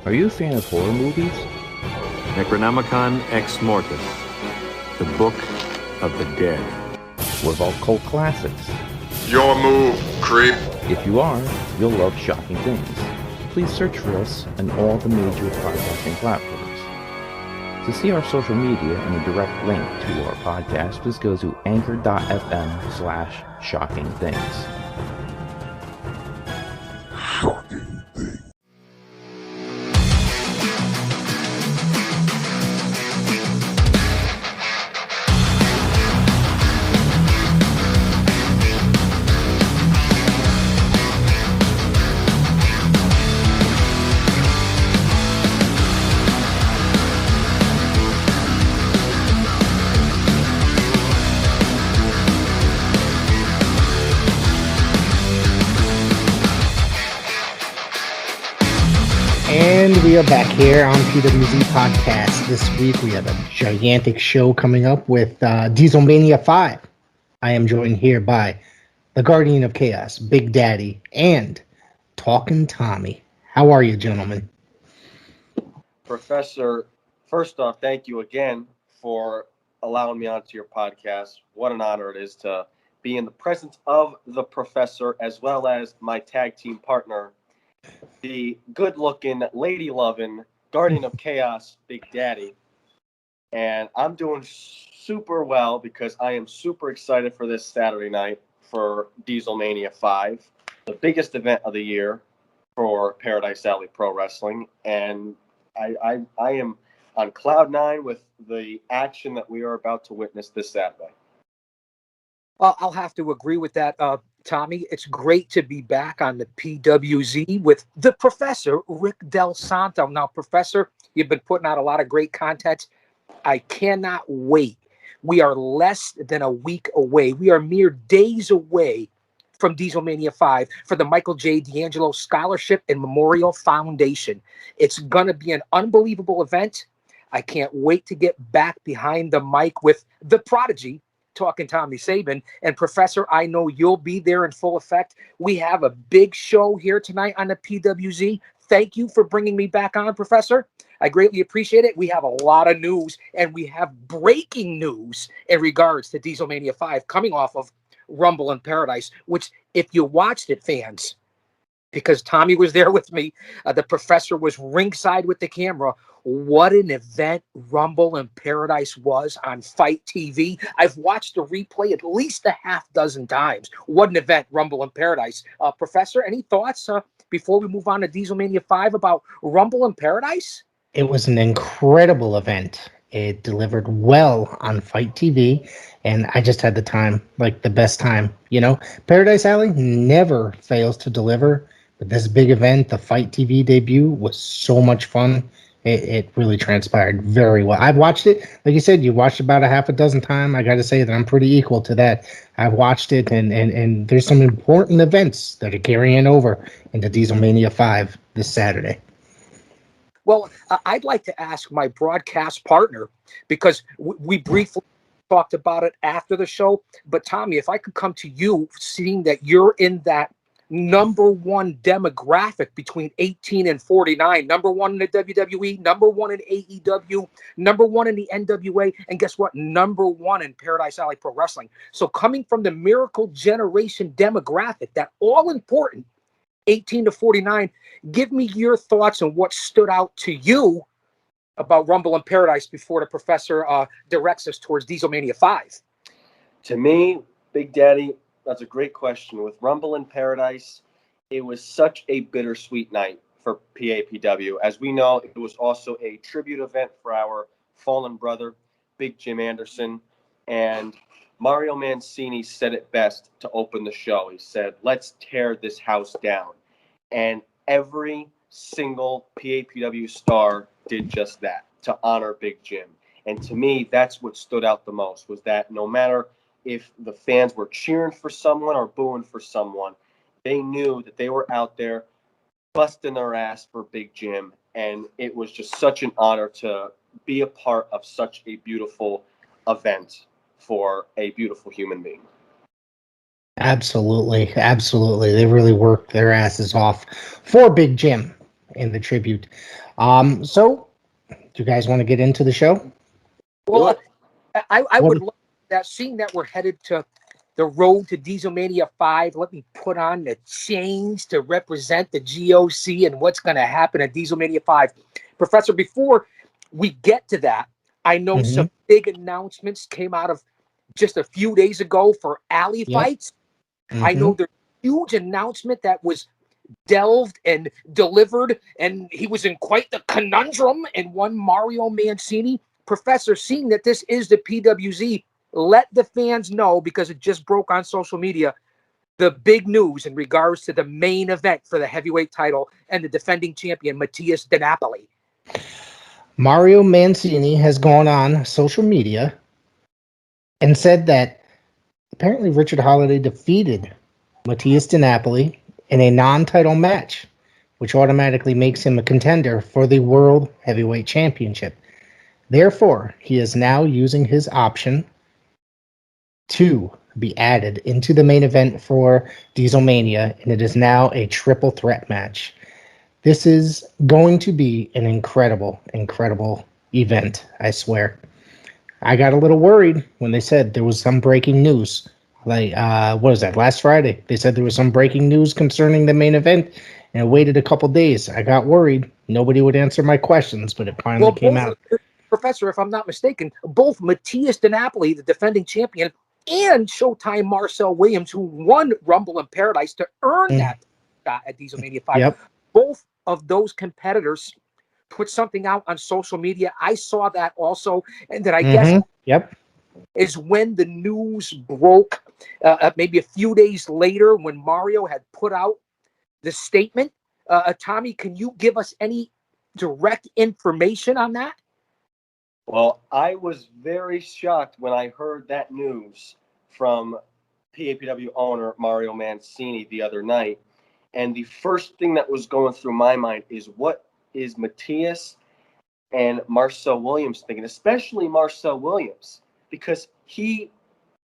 Are you a fan of horror movies? Necronomicon Ex Mortis, the Book of the Dead. What about cult classics? Your move, creep. If you are, you'll love Shocking Things. Please search for us on all the major podcasting platforms. To see our social media and a direct link to our podcast, please go to anchor.fm/shockingthings. And we are back here on PWZ Podcast. This week we have a gigantic show coming up with Dieselmania V. I am joined here by the Guardian of Chaos, Big Daddy, and Talkin Tommy. How are you, gentlemen? Professor, first off, thank you again for allowing me onto your podcast. What an honor it is to be in the presence of the Professor as well as my tag team partner, the good-looking, lady-loving Guardian of Chaos, Big Daddy. And I'm doing super well because I am super excited for this Saturday night for Dieselmania V, the biggest event of the year for Paradise Alley Pro Wrestling. And I am on cloud nine with the action that we are about to witness this Saturday. I'll have to agree with that, Tommy. It's great to be back on the PWZ with the Professor, Rick Del Santo. Now, Professor, you've been putting out a lot of great content. I cannot wait. We are less than a week away. We are mere days away from Dieselmania V for the Michael J. D'Angelo Scholarship and Memorial Foundation. It's going to be an unbelievable event. I can't wait to get back behind the mic with the prodigy, Talkin Tommy Sabin. And Professor, I know you'll be there in full effect. We have a big show here tonight on the PWZ. Thank you for bringing me back on, Professor. I greatly appreciate it. We have a lot of news, and we have breaking news in regards to Dieselmania V coming off of Rumble in Paradise, which, if you watched it, fans, because Tommy was there with me, the Professor was ringside with the camera. What an event Rumble in Paradise was on Fight TV. I've watched the replay at least a half dozen times. What an event Rumble in Paradise. Professor, any thoughts before we move on to Dieselmania V about Rumble in Paradise? It was an incredible event. It delivered well on Fight TV, and I just had the time, like the best time. You know, Paradise Alley never fails to deliver, but this big event, the Fight TV debut, was so much fun. It really transpired very well. I've watched it. Like you said, you watched about a half a dozen times. I got to say that I'm pretty equal to that. I've watched it, and there's some important events that are carrying over into Dieselmania V this Saturday. Well, I'd like to ask my broadcast partner, because we briefly talked about it after the show. But Tommy, if I could come to you, seeing that you're in that number one demographic between 18 and 49, number one in the WWE, number one in AEW, number one in the NWA, and guess what? Number one in Paradise Alley Pro Wrestling. So coming from the Miracle Generation demographic, that all important 18 to 49, give me your thoughts on what stood out to you about Rumble in Paradise before the Professor directs us towards Dieselmania V. To me, Big Daddy, that's a great question. With Rumble in Paradise, it was such a bittersweet night for PAPW. As we know, it was also a tribute event for our fallen brother, Big Jim Anderson. And Mario Mancini said it best to open the show. He said, "Let's tear this house down." And every single PAPW star did just that to honor Big Jim. And to me, that's what stood out the most, was that no matter if the fans were cheering for someone or booing for someone, they knew that they were out there busting their ass for Big Jim. And it was just such an honor to be a part of such a beautiful event for a beautiful human being. Absolutely. They really worked their asses off for Big Jim. in the tribute. So, do you guys want to get into the show? Well, I would love that, seeing that we're headed to the road to Dieselmania 5. Let me put on the chains to represent the GOC and what's going to happen at Dieselmania 5. Professor, before we get to that, I know some big announcements came out of just a few days ago for alley fights. I know there's a huge announcement that was delved and delivered, and he was in quite the conundrum, and one Mario Mancini. Professor, seeing that this is the PWZ, let the fans know, because it just broke on social media, the big news in regards to the main event for the heavyweight title and the defending champion, Matthias De Napoli. Mario Mancini has gone on social media and said that apparently Richard Holiday defeated Matthias De Napoli in a non-title match, which automatically makes him a contender for the World Heavyweight Championship. Therefore, he is now using his option to be added into the main event for Dieselmania, and it is now a triple threat match. This is going to be an incredible, incredible event, I swear. I got a little worried when they said there was some breaking news. Like, what was that, last Friday? They said there was some breaking news concerning the main event, and it waited a couple days. I got worried. Nobody would answer my questions, but it finally came out. Professor, if I'm not mistaken, both Matthias De Napoli, the defending champion, and Showtime Marcel Williams, who won Rumble in Paradise to earn that shot at Dieselmania 5, both of those competitors put something out on social media. I saw that also, and then I guess is when the news broke, maybe a few days later, when Mario had put out the statement. Tommy, can you give us any direct information on that? Well, I was very shocked when I heard that news from PAPW owner Mario Mancini the other night. And the first thing that was going through my mind is, what is Matthias and Marcel Williams thinking, especially Marcel Williams, because he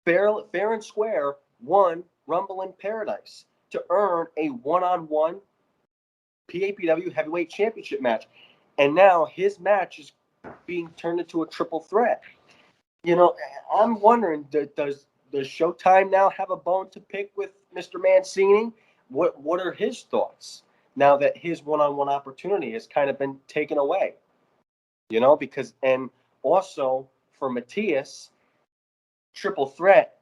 fair and square won Rumble in Paradise to earn a one-on-one PAPW heavyweight championship match. And now his match is being turned into a triple threat. You know, I'm wondering, does Showtime now have a bone to pick with Mr. Mancini? What are his thoughts now that his one-on-one opportunity has kind of been taken away? You know, because, and also for Matthias, triple threat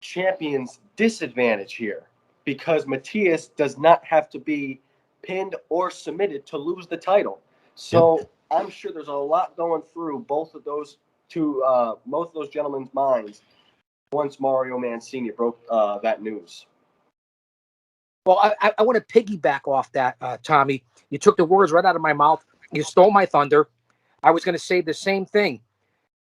champions disadvantage here, because Matthias does not have to be pinned or submitted to lose the title. So I'm sure there's a lot going through both of those gentlemen's minds once Mario Mancini broke that news. Well, I want to piggyback off that, Tommy. You took the words right out of my mouth. You stole my thunder. I was going to say the same thing.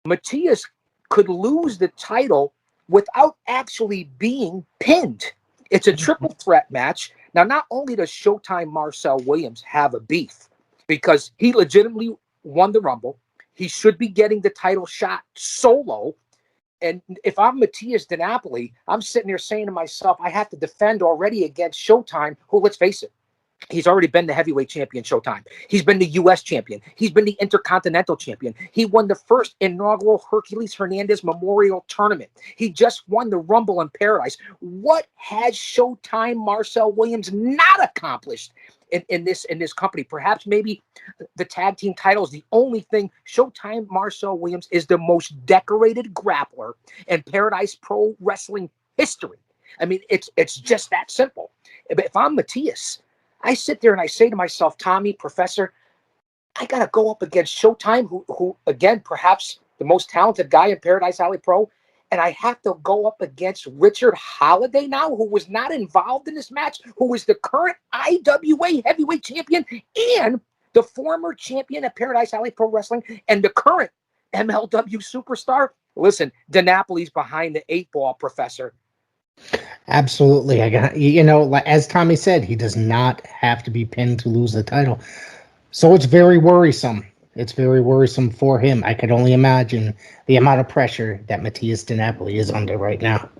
Matthias could lose the title without actually being pinned. It's a triple threat match. Now, not only does Showtime Marcel Williams have a beef, because he legitimately won the Rumble, he should be getting the title shot solo. And if I'm Matthias De Napoli, I'm sitting there saying to myself, I have to defend already against Showtime, who, let's face it, he's already been the heavyweight champion, Showtime. He's been the U.S. champion. He's been the Intercontinental champion. He won the first inaugural Hercules Hernandez Memorial Tournament. He just won the Rumble in Paradise. What has Showtime Marcel Williams not accomplished in this company? Perhaps maybe the tag team title is the only thing. Showtime Marcel Williams is the most decorated grappler in Paradise Pro Wrestling history. I mean, it's just that simple. But if I'm Matthias, I sit there and I say to myself, Tommy, Professor, I got to go up against Showtime, who again, perhaps the most talented guy in Paradise Alley Pro, and I have to go up against Richard Holiday now, who was not involved in this match, who is the current IWA heavyweight champion and the former champion at Paradise Alley Pro Wrestling and the current MLW superstar. Listen, De Napoli's behind the 8 ball, Professor. Absolutely. As Tommy said, he does not have to be pinned to lose the title. So it's very worrisome. It's very worrisome for him. I could only imagine the amount of pressure that Matthias De Napoli is under right now.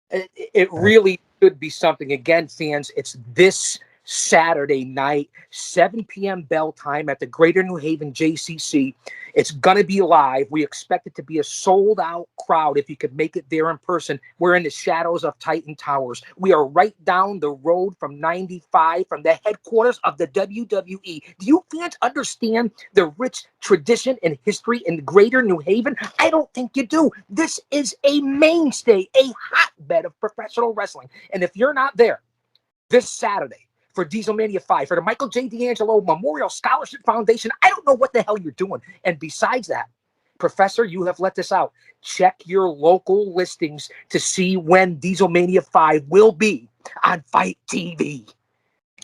It really should be something. Again, fans, it's this Saturday night, 7 p.m. bell time at the Greater New Haven JCC. It's going to be live. We expect it to be a sold-out crowd if you could make it there in person. We're in the shadows of Titan Towers. We are right down the road from 95, from the headquarters of the WWE. Do you fans understand the rich tradition and history in Greater New Haven? I don't think you do. This is a mainstay, a hotbed of professional wrestling. And if you're not there this Saturday for Dieselmania 5, for the Michael J. D'Angelo Memorial Scholarship Foundation, I don't know what the hell you're doing. And besides that, Professor, you have let this out. Check your local listings to see when Dieselmania 5 will be on Fight TV.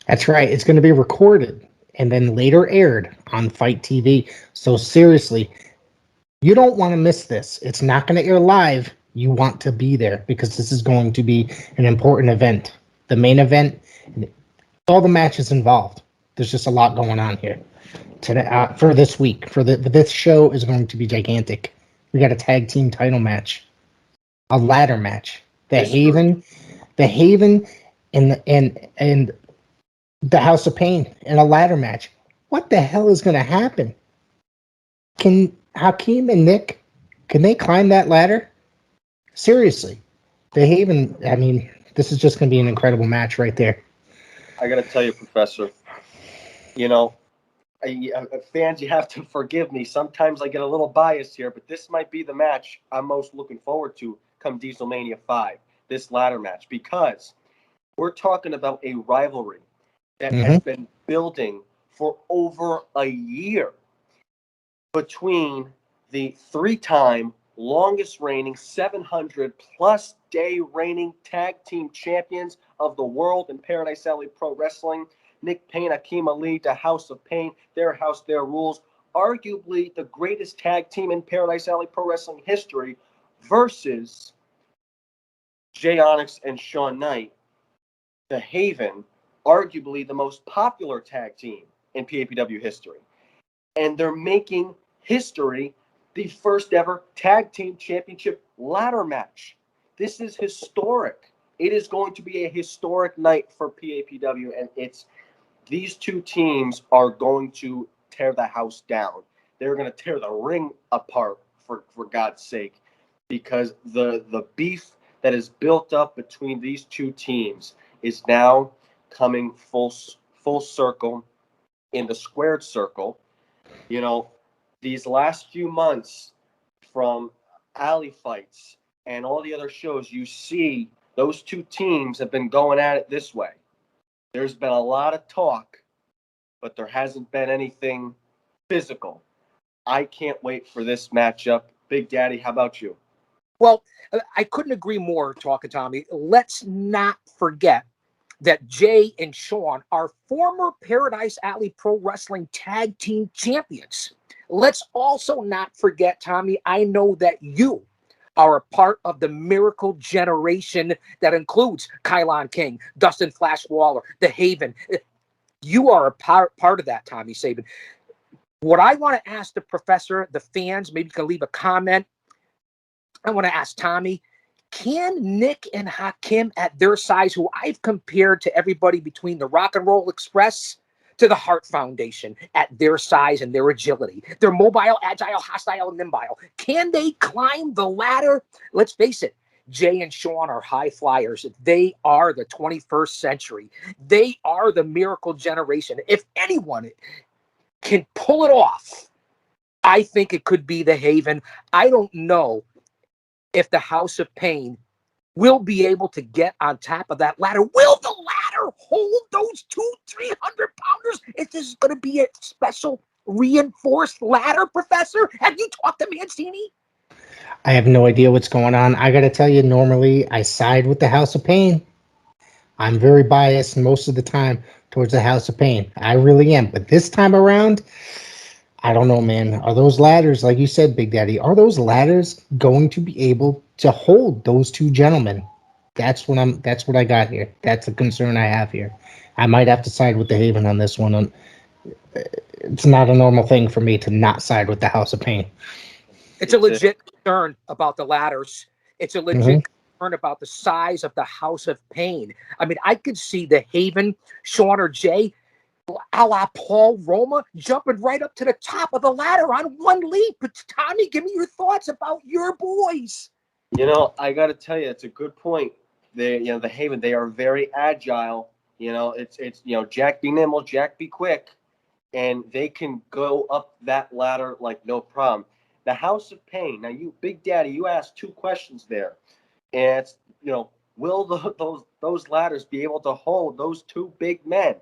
That's right. It's going to be recorded and then later aired on Fight TV. So seriously, you don't want to miss this. It's not going to air live. You want to be there because this is going to be an important event. The main event, all the matches involved. There's just a lot going on here today for this week. This show is going to be gigantic. We got a tag team title match, a ladder match, the Haven, and the House of Pain in a ladder match. What the hell is going to happen? Can Hakeem and Nick, can they climb that ladder? Seriously, the Haven. I mean, this is just going to be an incredible match right there. I got to tell you, Professor, you know, fans, you have to forgive me. Sometimes I get a little biased here, but this might be the match I'm most looking forward to come Dieselmania 5, this ladder match, because we're talking about a rivalry that has been building for over a year between the three-time longest reigning 700-plus day reigning tag team champions of the world in Paradise Alley Pro Wrestling, Nick Payne, Hakeem Ali, the House of Pain, their house, their rules, arguably the greatest tag team in Paradise Alley Pro Wrestling history, versus Jay Onyx and Sean Knight, the Haven, arguably the most popular tag team in PAPW history. And they're making history, the first ever tag team championship ladder match. This is historic. It is going to be a historic night for PAPW, and these two teams are going to tear the house down. They're going to tear the ring apart, for God's sake, because the beef that is built up between these two teams is now coming full circle in the squared circle. You know, these last few months, from alley fights and all the other shows, you see those two teams have been going at it this way. There's been a lot of talk, but there hasn't been anything physical. I can't wait for this matchup. Big Daddy, how about you? Well, I couldn't agree more, Talkin' Tommy. Let's not forget that Jay and Sean are former Paradise Alley Pro Wrestling Tag Team Champions. Let's also not forget, Tommy, I know that you are a part of the miracle generation that includes Kylon King, Dustin Flash Waller, the Haven. You are a part of that, Tommy Sabin. What I want to ask the Professor, the fans, maybe you can leave a comment. I want to ask Tommy, can Nick and Hakim at their size, who I've compared to everybody between the Rock and Roll Express to the Hart Foundation at their size and their agility, they're mobile, agile, hostile, and nimble, can they climb the ladder? Let's face it, Jay and Sean are high flyers. They are the 21st century. They are the miracle generation. If anyone can pull it off, I think it could be the Haven. I don't know if the House of Pain will be able to get on top of that ladder. Will the ladder hold those 200-300-pounders? Is this going to be a special reinforced ladder, Professor? Have you talked to Mancini? I have no idea what's going on. I got to tell you, normally I side with the House of Pain. I'm very biased most of the time towards the House of Pain. I really am. But this time around, I don't know, man. Are those ladders, like you said, Big Daddy, are those ladders going to be able to hold those two gentlemen? That's what I got here. That's the concern I have here. I might have to side with the Haven on this one. It's not a normal thing for me to not side with the House of Pain. It's a legit concern about the ladders. It's a legit concerned about the size of the House of Pain. I mean, I could see the Haven, Sean or Jay, a la Paul Roma, jumping right up to the top of the ladder on one leap. But Tommy, give me your thoughts about your boys. I got to tell you, it's a good point. The Haven, they are very agile. It's Jack be nimble, Jack be quick, and they can go up that ladder like no problem. The House of Pain. Now, you, Big Daddy, you asked two questions there, and it's will those ladders be able to hold those two big men?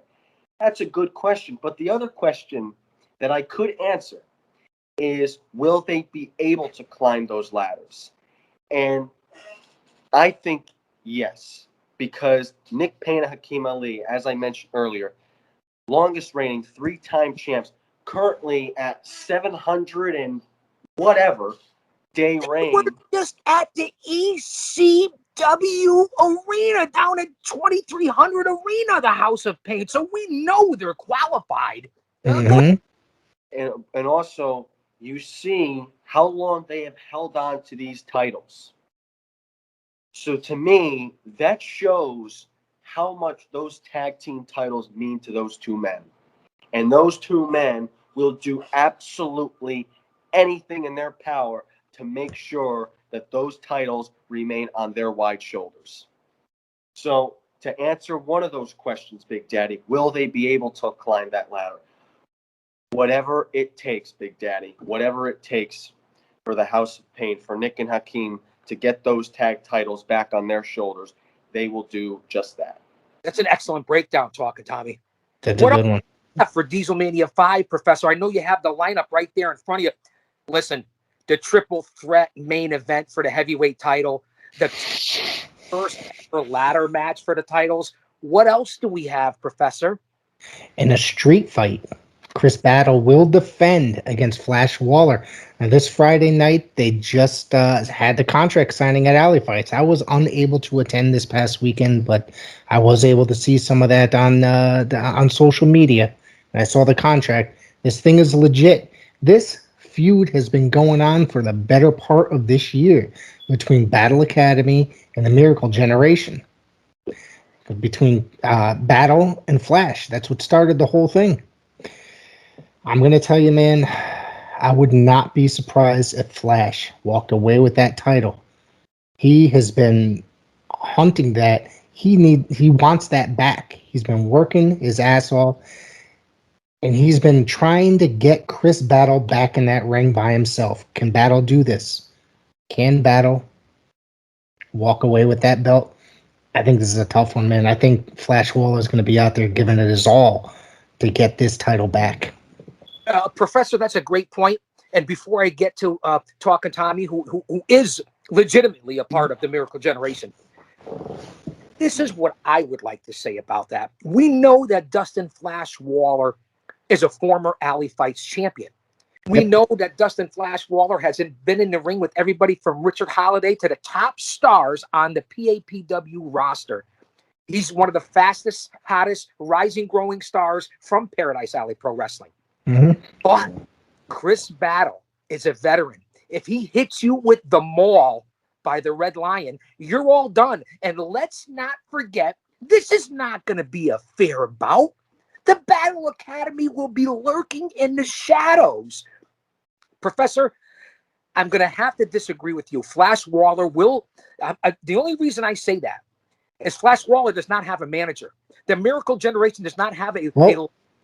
That's a good question. But the other question that I could answer is, will they be able to climb those ladders? And I think yes, because Nick Payne and Hakeem Ali, as I mentioned earlier, longest reigning three-time champs, currently at 700 and whatever day reign. We're just at the ECW arena down at 2300 Arena, the House of Pain. So we know they're qualified. Mhm. And also, you see how long they have held on to these titles. So to me, that shows how much those tag team titles mean to those two men. And those two men will do absolutely anything in their power to make sure that those titles remain on their wide shoulders. So to answer one of those questions, Big Daddy, will they be able to climb that ladder? Whatever it takes, Big Daddy, whatever it takes for the House of Pain, for Nick and Hakeem to get those tag titles back on their shoulders, they will do just that. That's an excellent breakdown, Talkin, Tommy. That's a good one. For Dieselmania V, Professor, I know you have the lineup right there in front of you. Listen, the triple threat main event for the heavyweight title, the first ever ladder match for the titles. What else do we have, Professor? In a street fight, Chris Battle will defend against Flash Waller. And this Friday night, they just had the contract signing at Alley Fights. I was unable to attend this past weekend, but I was able to see some of that on social media. And I saw the contract. This thing is legit. This feud has been going on for the better part of this year between Battle Academy and the Miracle Generation. Between Battle and Flash. That's what started the whole thing. I'm going to tell you, man, I would not be surprised if Flash walked away with that title. He has been hunting that. He wants that back. He's been working his ass off, and he's been trying to get Chris Battle back in that ring by himself. Can Battle do this? Can Battle walk away with that belt? I think this is a tough one, man. I think Flash Waller is going to be out there giving it his all to get this title back. Professor, that's a great point. And before I get to Talkin Tommy, who is legitimately a part of the Miracle Generation, this is what I would like to say about that. We know that Dustin Flash Waller is a former Alley Fights champion. We know that Dustin Flash Waller has been in the ring with everybody from Richard Holiday to the top stars on the PAPW roster. He's one of the fastest, hottest, rising, growing stars from Paradise Alley Pro Wrestling. Mm-hmm. But Chris Battle is a veteran. If he hits you with the maul by the Red Lion, you're all done. And let's not forget, this is not going to be a fair bout. The Battle Academy will be lurking in the shadows. Professor, I'm going to have to disagree with you. Flash Waller will... the only reason I say that is Flash Waller does not have a manager. The Miracle Generation does not have a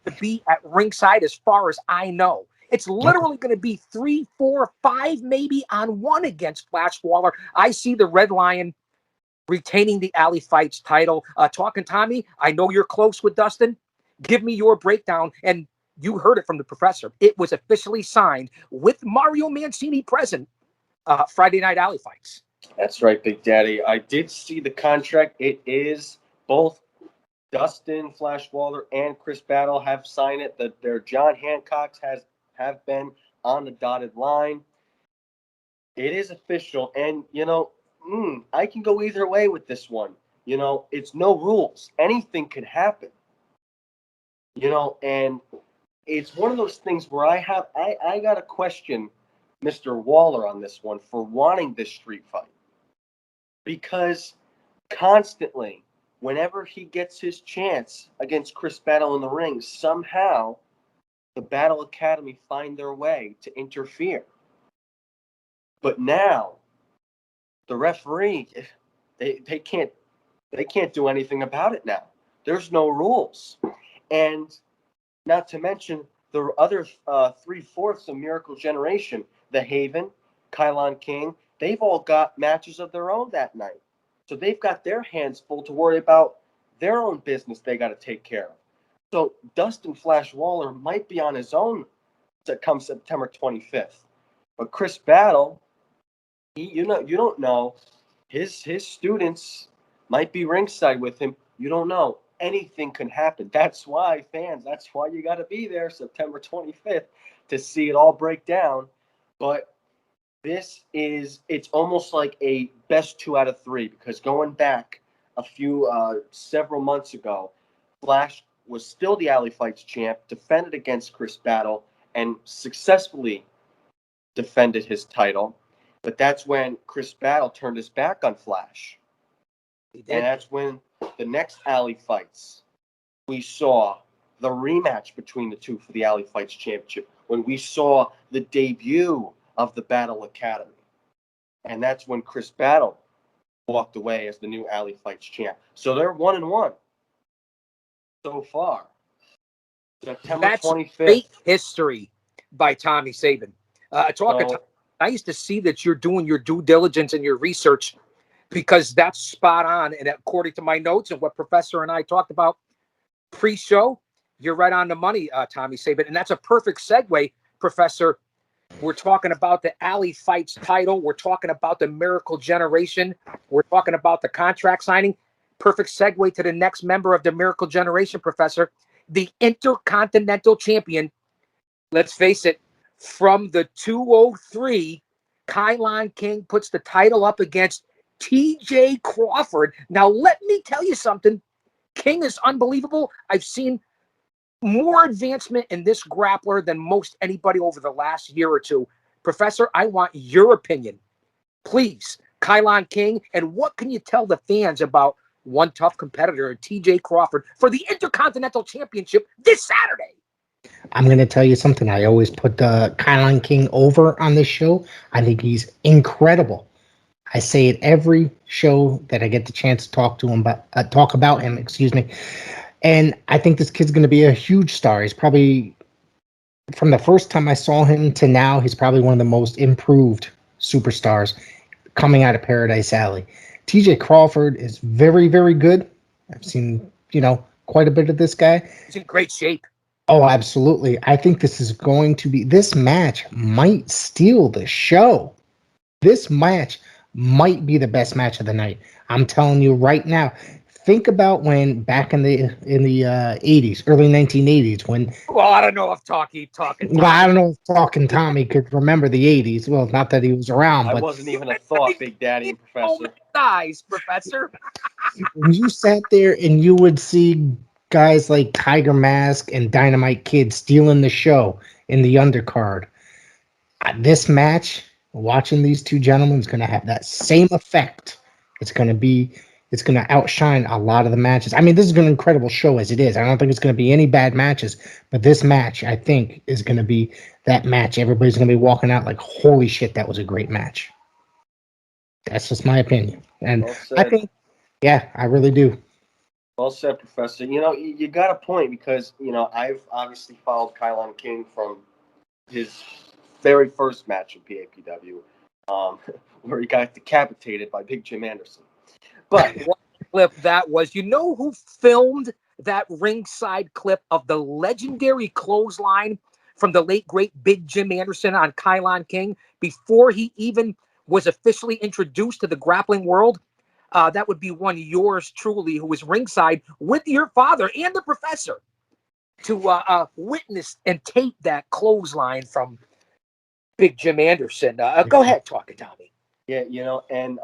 to be at ringside as far as I know. It's literally going to be 3, 4, 5 maybe on one against Flash Waller. I see the Red Lion retaining the Alley Fights title. Talkin Tommy, I know you're close with Dustin. Give me your breakdown. And you heard it from the Professor. It was officially signed with Mario Mancini present Friday Night Alley Fights. That's right, Big Daddy. I did see the contract. It is both Dustin Flash Waller and Chris Battle have signed it. Their John Hancocks have been on the dotted line. It is official, and I can go either way with this one. It's no rules. Anything can happen. And it's one of those things where I got to question Mr. Waller on this one for wanting this street fight. because constantly, whenever he gets his chance against Chris Battle in the ring, somehow the Battle Academy find their way to interfere. But now the referee, they can't do anything about it now. There's no rules. And not to mention the other 3/4 of Miracle Generation, the Haven, Kylon King, they've all got matches of their own that night. So they've got their hands full to worry about their own business they got to take care of. So Dustin Flash Waller might be on his own to come September 25th. But Chris Battle, you don't know. His students might be ringside with him. You don't know. Anything can happen. That's why, fans, that's why you got to be there September 25th to see it all break down. But it's almost like a best 2 out of 3, because going back several months ago, Flash was still the Alley Fights champ, defended against Chris Battle, and successfully defended his title. But that's when Chris Battle turned his back on Flash. And that's when the next Alley Fights, we saw the rematch between the two for the Alley Fights championship, when we saw the debut of the Battle Academy. And that's when Chris Battle walked away as the new Alley Fights champ. So they're 1-1 so far. September 25th. Great history by Tommy Saban. I used to see that you're doing your due diligence and your research, because that's spot on. And according to my notes and what Professor and I talked about pre-show, you're right on the money, Tommy Saban. And that's a perfect segue, Professor. We're talking about the Alley Fights title. We're talking about the Miracle Generation. We're talking about the contract signing. Perfect segue to the next member of the Miracle Generation, Professor. The Intercontinental Champion. Let's face it, from the 203, Kylon King puts the title up against TJ Crawford. Now, let me tell you something. King is unbelievable. I've seen more advancement in this grappler than most anybody over the last year or two. Professor, I want your opinion. Please, Kylon King, and what can you tell the fans about one tough competitor, TJ Crawford, for the Intercontinental Championship this Saturday? I'm going to tell you something. I always put Kylon King over on this show. I think he's incredible. I say it every show that I get the chance to talk about him. Excuse me. And I think this kid's going to be a huge star. He's probably, from the first time I saw him to now, he's probably one of the most improved superstars coming out of Paradise Alley. TJ Crawford is very, very good. I've seen, quite a bit of this guy. He's in great shape. Oh, absolutely. I think this match might steal the show. This match might be the best match of the night. I'm telling you right now. Think about when back in the 80s, early 1980s, when. Well, I don't know if Talkin Well, I don't know if Talkin Tommy could remember the 80s. Well, not that he was around, but I wasn't even a thought, Big Daddy and Professor. Nice, Professor. When you sat there and you would see guys like Tiger Mask and Dynamite Kid stealing the show in the undercard, this match, watching these two gentlemen, is going to have that same effect. It's going to outshine a lot of the matches. I mean, this is an incredible show as it is. I don't think it's going to be any bad matches, but this match, I think, is going to be that match. Everybody's going to be walking out like, holy shit, that was a great match. That's just my opinion. And I think, yeah, I really do. Well said, Professor. You got a point, because, I've obviously followed Kylon King from his very first match in PAPW, where he got decapitated by Big Jim Anderson. But what clip that was, who filmed that ringside clip of the legendary clothesline from the late, great Big Jim Anderson on Kylon King before he even was officially introduced to the grappling world? That would be one yours truly, who was ringside with your father and the Professor to witness and tape that clothesline from Big Jim Anderson. Go ahead, talk it, Tommy. Yeah, and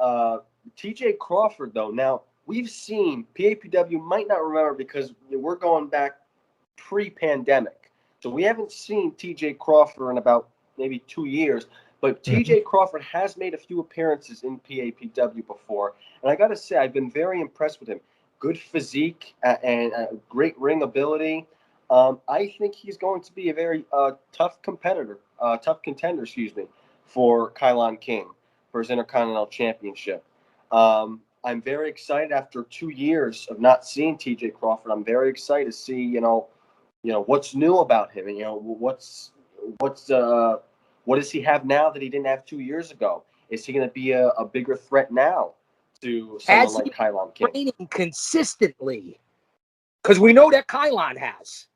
TJ Crawford, though, now we've seen, PAPW might not remember because we're going back pre-pandemic. So we haven't seen TJ Crawford in about maybe 2 years. But TJ Crawford has made a few appearances in PAPW before, and I got to say, I've been very impressed with him. Good physique and great ring ability. I think he's going to be a very tough contender, for Kylon King for his Intercontinental Championship. I'm very excited after 2 years of not seeing TJ Crawford. I'm very excited to see, what's new about him, and what does he have now that he didn't have 2 years ago? Is he going to be a bigger threat now to someone like Kylon King? Training consistently, because we know that Kylon has.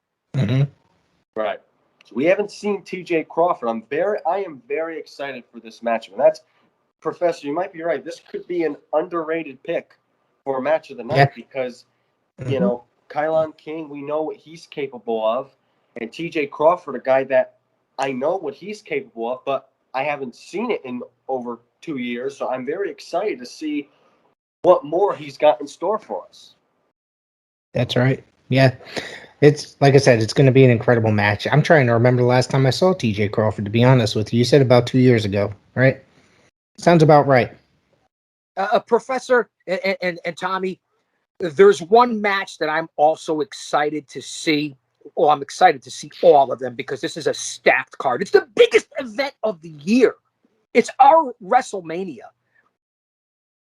Right. So we haven't seen TJ Crawford. I am very excited for this matchup, and that's, Professor, you might be right. This could be an underrated pick for a match of the night because, Kylon King, we know what he's capable of, and TJ Crawford, a guy that I know what he's capable of, but I haven't seen it in over 2 years, so I'm very excited to see what more he's got in store for us. That's right. Yeah. It's like I said, it's going to be an incredible match. I'm trying to remember the last time I saw TJ Crawford, to be honest with you. You said about 2 years ago, right? Sounds about right. Professor and Tommy, there's one match that I'm also excited to see. Well, I'm excited to see all of them because this is a stacked card. It's the biggest event of the year. It's our WrestleMania.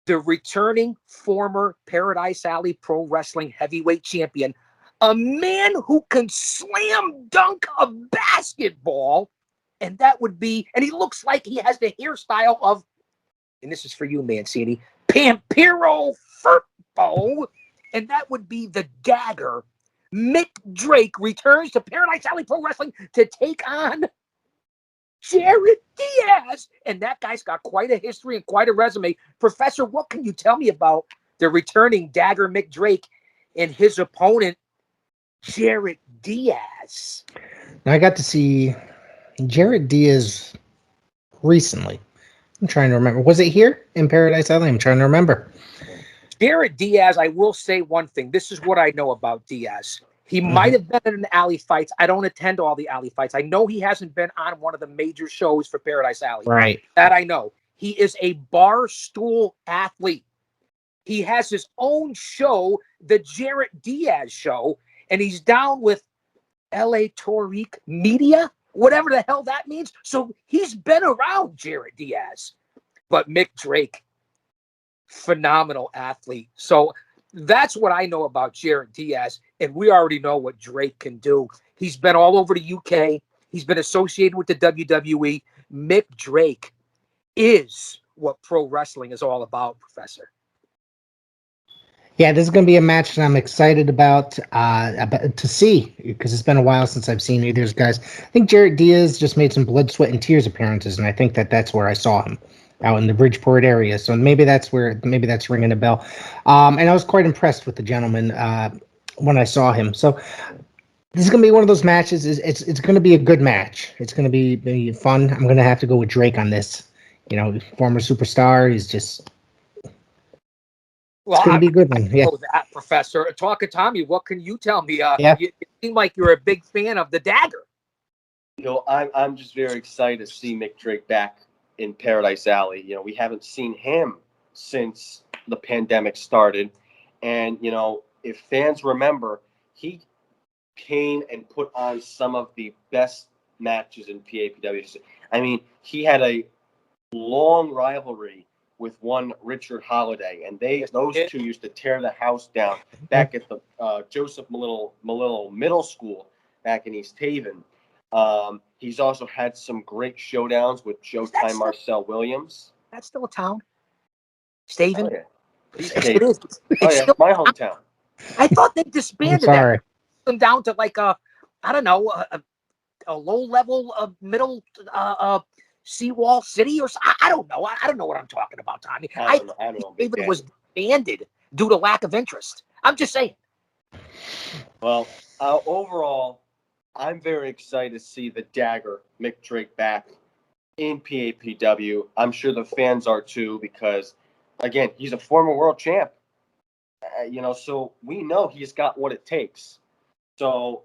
The returning former Paradise Alley Pro Wrestling heavyweight champion, a man who can slam dunk a basketball, and he looks like he has the hairstyle of, and this is for you, Mancini, Pampero Firpo, and that would be the Dagger. Mick Drake returns to Paradise Alley Pro Wrestling to take on Jared Diaz, and that guy's got quite a history and quite a resume. Professor, what can you tell me about the returning Dagger Mick Drake and his opponent, Jared Diaz? Now, I got to see Jared Diaz recently. I'm trying to remember. Was it here in Paradise Alley? I'm trying to remember. Jared Diaz, I will say one thing. This is what I know about Diaz. He might have been in alley fights. I don't attend all the alley fights. I know he hasn't been on one of the major shows for Paradise Alley. Right. That I know. He is a bar stool athlete. He has his own show, the Jared Diaz Show, and he's down with LA Torique Media, whatever the hell that means. So he's been around Jared Diaz. But Mick Drake, phenomenal athlete. So that's what I know about Jared Diaz, and we already know what Drake can do. He's been all over the UK. He's been associated with the WWE. Mick Drake is what pro wrestling is all about, Professor. Yeah, this is going to be a match that I'm excited about to see, because it's been a while since I've seen either of these guys. I think Jared Diaz just made some blood, sweat, and tears appearances, and I think that's where I saw him, out in the Bridgeport area. So maybe that's ringing a bell. And I was quite impressed with the gentleman when I saw him. So this is going to be one of those matches. It's going to be a good match. It's going to be fun. I'm going to have to go with Drake on this. Former superstar. He's just... Well, it's going to be a good one. Yeah. That, Professor. Talking Tommy, what can you tell me? Yeah. You seem like you're a big fan of the Dagger. I'm just very excited to see Mick Drake back in Paradise Alley. We haven't seen him since the pandemic started. And, if fans remember, he came and put on some of the best matches in PAPW. I mean, he had a long rivalry with one Richard Holiday, and those two used to tear the house down back at the Joseph Malillo Middle School back in East Haven. He's also had some great showdowns with Showtime Marcel Williams. That's still a town? Staven? Oh, yeah. It is. It's still my hometown. I thought they disbanded I'm sorry. that. Them down to like a low level middle seawall city or something. I don't know. I don't know what I'm talking about, Tommy. I don't know. David was disbanded due to lack of interest. I'm just saying. Well, overall, I'm very excited to see the Dagger Mick Drake back in PAPW. I'm sure the fans are too, because, again, he's a former world champ. So we know he's got what it takes. So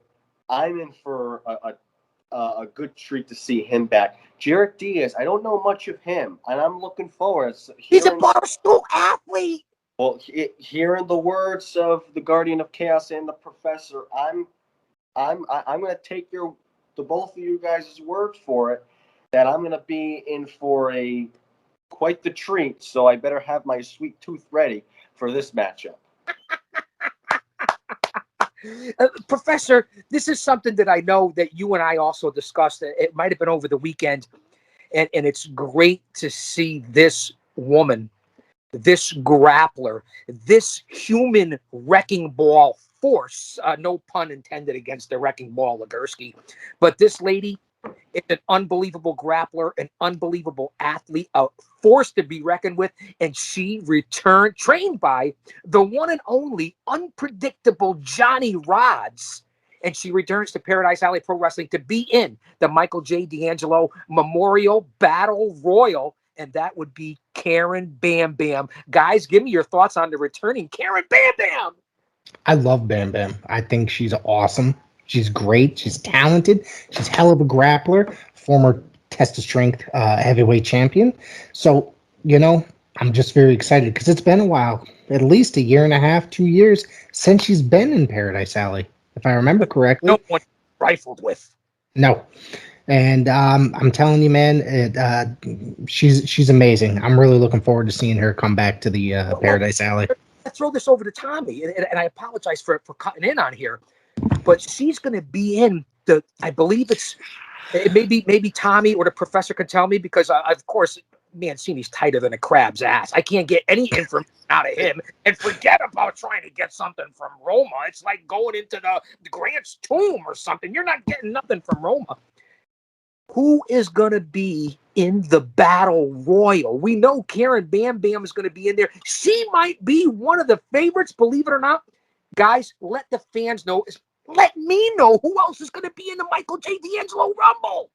I'm in for a good treat to see him back. Jarrett Diaz, I don't know much of him, and I'm looking forward to He's a hearing. barstool athlete. Well, hearing the words of the Guardian of Chaos and the Professor, I'm going to take the both of you guys' word for it that I'm going to be in for quite the treat. So I better have my sweet tooth ready for this matchup. Professor, this is something that I know that you and I also discussed. It might have been over the weekend, and it's great to see this woman, this grappler, this human wrecking ball force, no pun intended against the wrecking ball Legursky, but this lady is an unbelievable grappler, an unbelievable athlete, a force to be reckoned with, and she returned, trained by the one and only unpredictable Johnny Rods, and she returns to Paradise Alley Pro Wrestling to be in the Michael J. D'Angelo Memorial Battle Royal, and that would be Karen Bam Bam. Guys, give me your thoughts on the returning Karen Bam Bam. I love Bam Bam. I think she's awesome. She's great. She's talented. She's hell of a grappler, former Test of Strength heavyweight champion. So, I'm just very excited because it's been a while, at least a year and a half, 2 years since she's been in Paradise Alley, if I remember correctly. No one rifled with. No. And I'm telling you, man, she's amazing. I'm really looking forward to seeing her come back to the Paradise Alley. Let's throw this over to Tommy, and I apologize for cutting in on here, but she's going to be in I believe it maybe Tommy or the Professor can tell me, because of course Mancini's tighter than a crab's ass. I can't get any information out of him, and forget about trying to get something from Roma. It's like going into the Grant's tomb or something. You're not getting nothing from Roma. Who is going to be in the Battle Royal? We know Karen Bam Bam is going to be in there. She might be one of the favorites, believe it or not. Guys, let the fans know. Let me know who else is going to be in the Michael J. D'Angelo Rumble.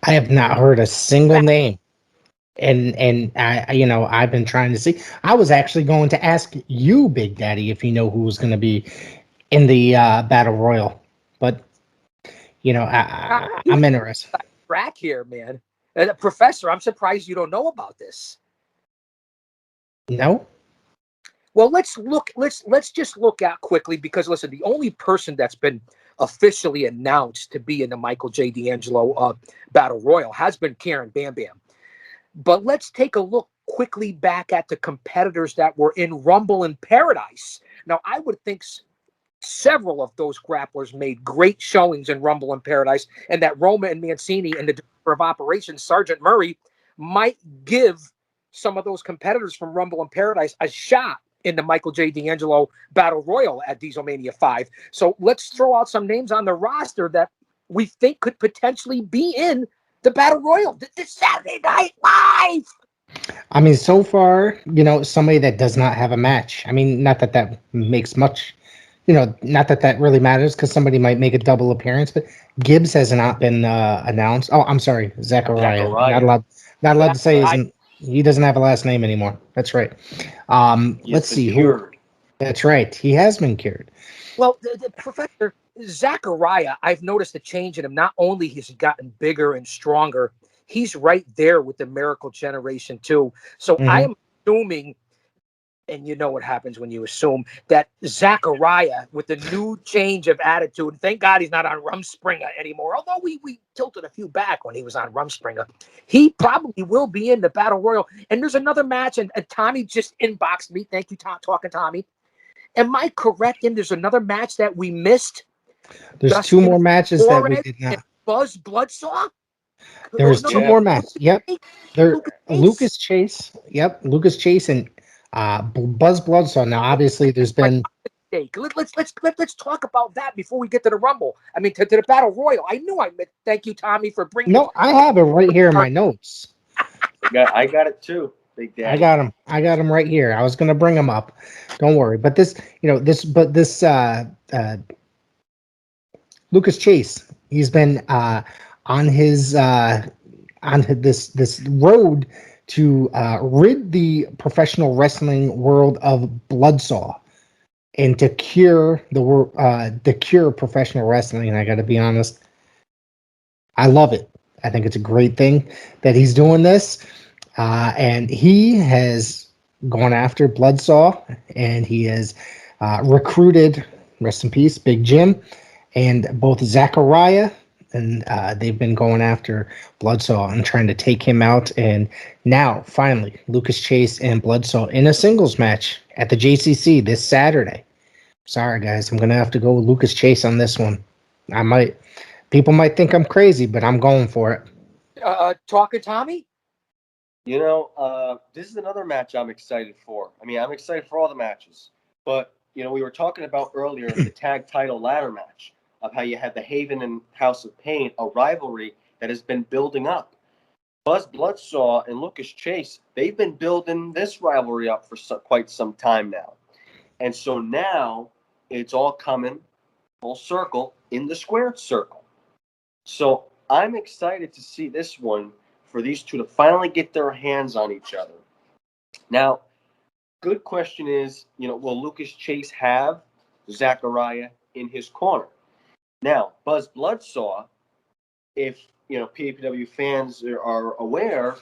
I have not heard a single name. And I've been trying to see. I was actually going to ask you, Big Daddy, if you know who was going to be in the Battle Royal. But, I'm interested. Track here, man. Professor, I'm surprised you don't know about this. No? Well, let's just look out quickly, because listen, the only person that's been officially announced to be in the Michael J. D'Angelo Battle Royal has been Karen Bam Bam. But let's take a look quickly back at the competitors that were in Rumble in Paradise. Now, I would think several of those grapplers made great showings in Rumble in Paradise, and that Roma and Mancini and the Director of Operations, Sergeant Murray, might give some of those competitors from Rumble in Paradise a shot in the Michael J. D'Angelo Battle Royal at Dieselmania V. So let's throw out some names on the roster that we think could potentially be in the Battle Royal this Saturday Night Live. I mean, so far, somebody that does not have a match. I mean, not that makes much, not that really matters, because somebody might make a double appearance, but Gibbs has not been announced. Oh, I'm sorry, Zachariah. Not allowed to say he doesn't have a last name anymore. That's right. Let's see cured. That's right. He has been cured. Well, the Professor Zachariah, I've noticed a change in him. Not only has he gotten bigger and stronger, he's right there with the Miracle Generation too. So I am assuming, and you know what happens when you assume, that Zachariah, with the new change of attitude, and thank God he's not on Rumspringer anymore, although we tilted a few back when he was on Rumspringer, he probably will be in the Battle Royal. And there's another match, and Tommy just inboxed me. Thank you, Talkin Tommy. Am I correct in there's another match that we missed? There's Dustin 2 more matches that we did not. Buzz Bloodsaw? There's 2 more matches. Yep. Lucas Chase. Yep. Lucas Chase and Buzz Bloodsaw. Now, obviously, there's been. Let's talk about that before we get to the Rumble. I mean, to the Battle Royal. I knew I meant. Thank you, Tommy, for bringing. No, I have it right here in my notes. I got it too, Big Daddy. I got him right here. I was going to bring him up. Don't worry. But this Lucas Chase, he's been on his this road to rid the professional wrestling world of Bloodsaw and to cure professional wrestling. And I got to be honest, I love it. I think it's a great thing that he's doing this. And he has gone after Bloodsaw, and he has recruited, rest in peace, Big Jim, and both Zachariah, and they've been going after Bloodsaw and trying to take him out. And now, finally, Lucas Chase and Bloodsaw in a singles match at the JCC this Saturday. Sorry, guys, I'm going to have to go with Lucas Chase on this one. People might think I'm crazy, but I'm going for it. Talking Tommy? This is another match I'm excited for. I mean, I'm excited for all the matches. But, we were talking about earlier the tag title ladder match of how you had the Haven and House of Pain, a rivalry that has been building up. Buzz Bloodsaw and Lucas Chase, they've been building this rivalry up for quite some time now. And so now it's all coming full circle in the squared circle. So I'm excited to see this one for these two to finally get their hands on each other. Now, good question is, will Lucas Chase have Zachariah in his corner? Now, Buzz Bloodsaw, if, PAPW fans are aware,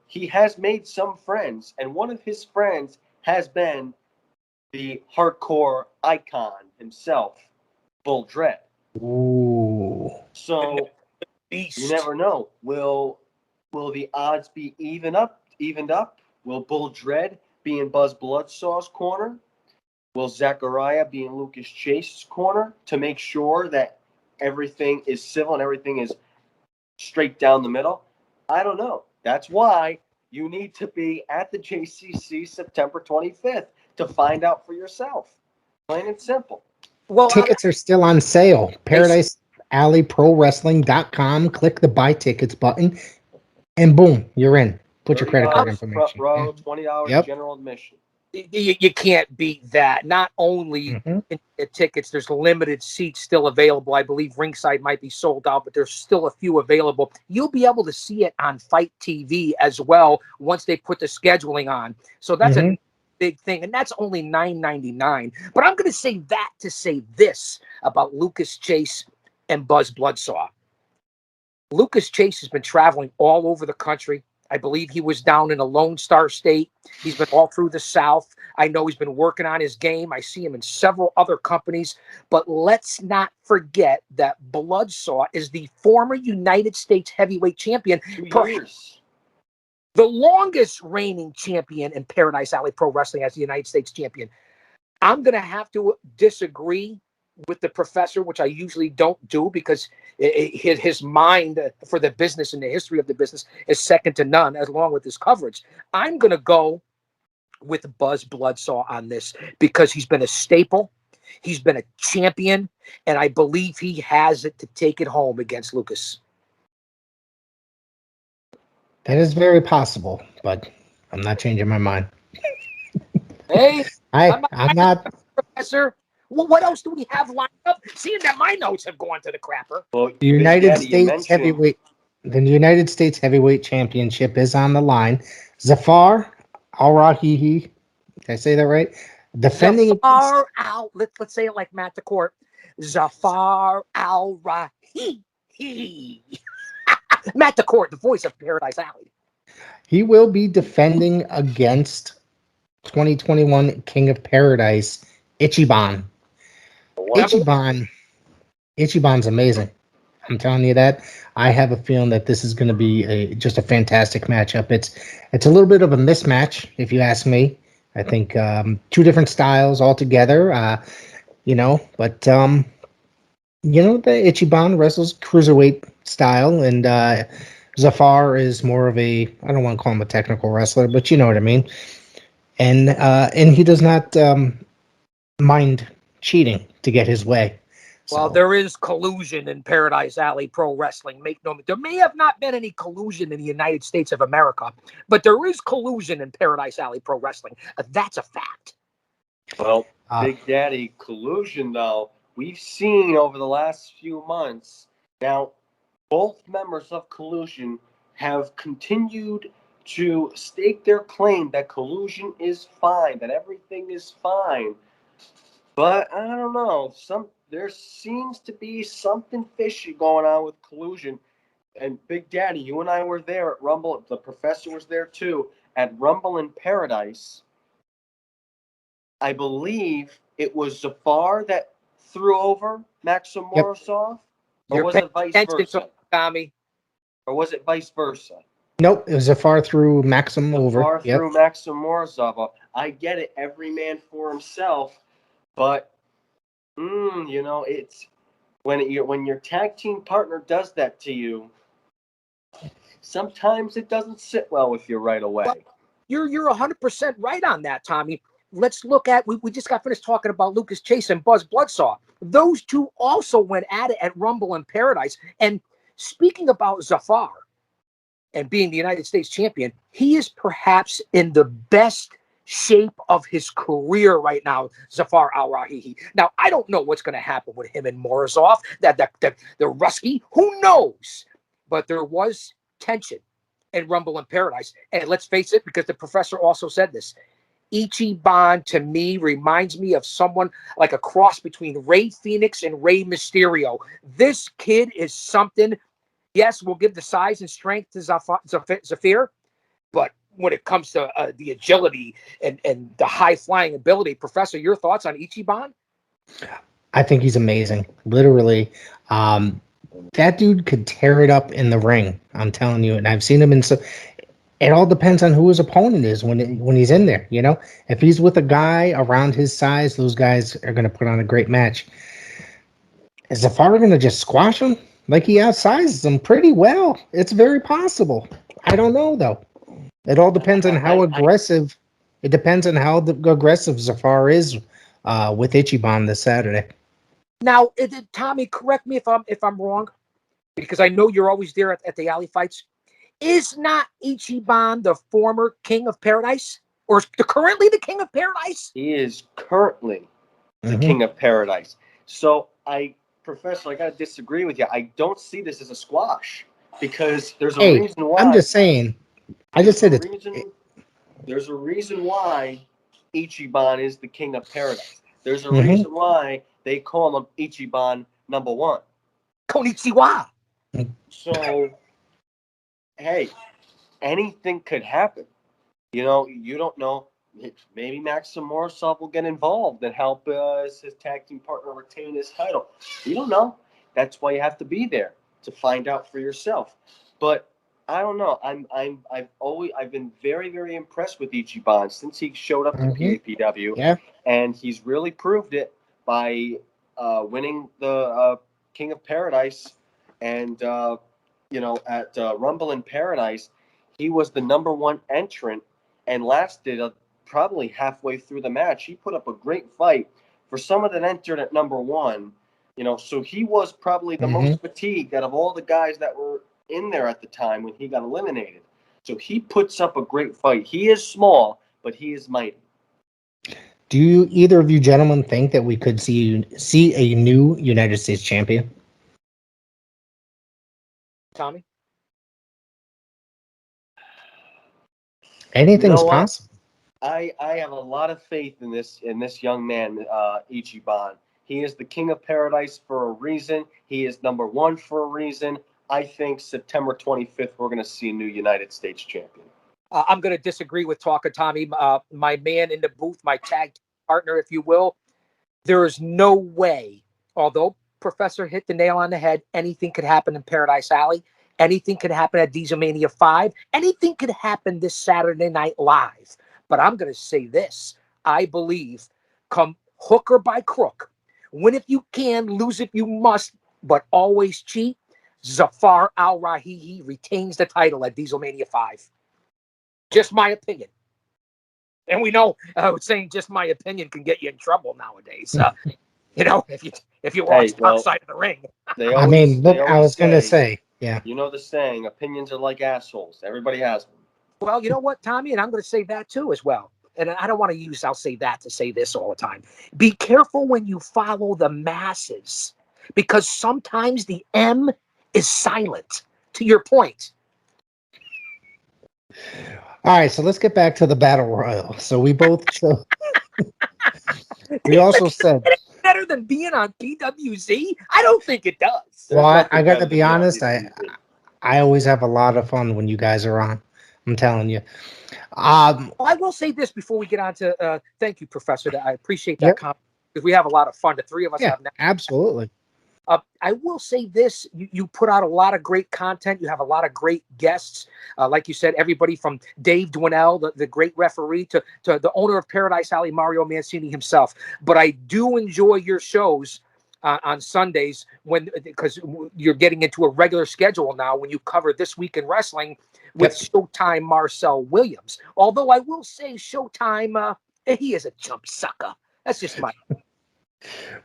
he has made some friends, and one of his friends has been the hardcore icon himself, Bull Dread. Ooh. So Beast. you never know. Will the odds be evened up? Will Bull Dread be in Buzz Bloodsaw's corner? Will Zachariah be in Lucas Chase's corner to make sure that everything is civil and everything is straight down the middle? I don't know. That's why you need to be at the JCC September 25th to find out for yourself. Plain and simple. Well, Tickets are still on sale. Paradise Alley Pro Wrestling.com. Click the buy tickets button, and boom, you're in. Put your credit card information. Row, $20 Yep. general admission. you can't beat that. Not only in the tickets, there's limited seats still available. I believe ringside might be sold out, but there's still a few available. You'll be able to see it on Fight TV as well once they put the scheduling on. So that's a big thing, and that's only $9.99. But I'm going to say that to say this about Lucas Chase and Buzz Bloodsaw. Lucas Chase has been traveling all over the country. I believe he was down in a Lone Star State. He's been all through the South. I know he's been working on his game. I see him in several other companies. But let's not forget that Bloodsaw is the former United States heavyweight champion. 2 years. The longest reigning champion in Paradise Alley Pro Wrestling as the United States champion. I'm going to have to disagree with the professor, which I usually don't do because his mind for the business and the history of the business is second to none, along with his coverage. I'm going to go with Buzz Bloodsaw on this because he's been a staple. He's been a champion, and I believe he has it to take it home against Lucas. That is very possible, but I'm not changing my mind. Hey, I'm not. Professor. Well, what else do we have lined up? Seeing that my notes have gone to the crapper. Well, The United Daddy, States heavyweight, the United States Heavyweight Championship is on the line. Zafar Al-Rahihi, did I say that right? Defending Zafar let's say it like Matt the Court. Zafar Al-Rahihi. Matt the Court, the voice of Paradise Alley. He will be defending against 2021 King of Paradise, Ichiban. Ichiban's amazing. I'm telling you that. I have a feeling that this is going to be just a fantastic matchup. It's a little bit of a mismatch, if you ask me. I think two different styles altogether, but the Ichiban wrestles cruiserweight style, and Zafar is more of I don't want to call him a technical wrestler, but you know what I mean. And he does not mind cheating to get his way. Well, there is collusion in Paradise Alley Pro Wrestling. There may have not been any collusion in the United States of America, but there is collusion in Paradise Alley Pro Wrestling. That's a fact. Well, Big Daddy, collusion, though, we've seen over the last few months. Now, both members of collusion have continued to stake their claim that collusion is fine, that everything is fine. But I don't know. there seems to be something fishy going on with collusion. And Big Daddy, you and I were there at Rumble. The professor was there too at Rumble in Paradise. I believe it was Zafar that threw over Maxim Yep. Morozov, or You're was paying it vice attention, versa? Tommy. Or was it vice versa? Nope, it was a far through Maxim over. Zafar Yep. threw Maxim Morozov. I get it, every man for himself, but it's when your tag team partner does that to you. Sometimes it doesn't sit well with you right away. Well, you're 100% right on that, Tommy. Let's look at we just got finished talking about Lucas Chase and Buzz Bloodsaw. Those two also went at it at Rumble in Paradise. And speaking about Zafar and being the United States champion, he is perhaps in the best shape of his career right now, Zafar Al-Rahihi. Now, I don't know what's going to happen with him and Morozov, the Rusky. Who knows? But there was tension in Rumble in Paradise. And let's face it, because the professor also said this, Ichiban to me reminds me of someone like a cross between Rey Fenix and Rey Mysterio. This kid is something. Yes, we'll give the size and strength to Zafir, but when it comes to the agility and the high flying ability, Professor, your thoughts on Ichiban? I think he's amazing. Literally, that dude could tear it up in the ring. I'm telling you, and I've seen him in so. It all depends on who his opponent is when he's in there. You know, if he's with a guy around his size, those guys are going to put on a great match. Is Zafar going to just squash him? Like he outsizes him pretty well. It's very possible. I don't know though. It all depends on how aggressive. It depends on how aggressive Zafar is with Ichiban this Saturday. Now, Tommy, correct me if I'm wrong, because I know you're always there at the alley fights. Is not Ichiban the former King of Paradise, or currently the King of Paradise? He is currently the King of Paradise. So Professor, I got to disagree with you. I don't see this as a squash because there's a reason why. I'm just saying. I just said it. There's a reason why Ichiban is the King of Paradise. There's a reason why they call him Ichiban #1. Konnichiwa. So, hey, anything could happen. You know, you don't know. Maybe Maxim Morozov will get involved and help his tag team partner retain his title. You don't know. That's why you have to be there to find out for yourself. But I don't know. I've been very, very impressed with Ichiban since he showed up to PAPW. Yeah. And he's really proved it by winning the King of Paradise. And at Rumble in Paradise, he was the #1 entrant and lasted probably halfway through the match. He put up a great fight for someone that entered at #1. So he was probably the most fatigued out of all the guys that were in there at the time when he got eliminated. So he puts up a great fight. He is small, but he is mighty. Do you either of you gentlemen think that we could see a new United States champion? Tommy? Anything's possible. I have a lot of faith in this young man, Ichiban. He is the King of Paradise for a reason. He is #1 for a reason. I think September 25th, we're going to see a new United States champion. I'm going to disagree with Talkin, Tommy. My man in the booth, my tag partner, if you will. There is no way, although Professor hit the nail on the head, anything could happen in Paradise Alley. Anything could happen at Dieselmania 5. Anything could happen this Saturday Night Live. But I'm going to say this. I believe, come hook or by crook, win if you can, lose if you must, but always cheat, Zafar Al-Rahihi retains the title at Dieselmania 5. Just my opinion. And we know saying just my opinion can get you in trouble nowadays. If you watch outside of the ring. I was going to say, yeah. You know the saying, opinions are like assholes. Everybody has them. Well, you know what, Tommy? And I'm going to say that too as well. And I don't want to use I'll say that to say this all the time. Be careful when you follow the masses, because sometimes the M is silent, to your point. All right, so let's get back to the Battle Royal. So we both we also said better than being on PWZ? I don't think it does. Well, There's nothing I got better to be than being on honest. PWG. I always have a lot of fun when you guys are on. I'm telling you. Well, I will say this before we get on to thank you, Professor. I appreciate that Yep. comment because we have a lot of fun. The three of us Yeah, have now. absolutely. I will say this: you put out a lot of great content. You have a lot of great guests, like you said, everybody from Dave Dwinell, the great referee, to the owner of Paradise Alley, Mario Mancini himself. But I do enjoy your shows on Sundays because you're getting into a regular schedule now when you cover This Week in Wrestling with Showtime Marcel Williams. Although I will say Showtime, he is a chump sucker. That's just my.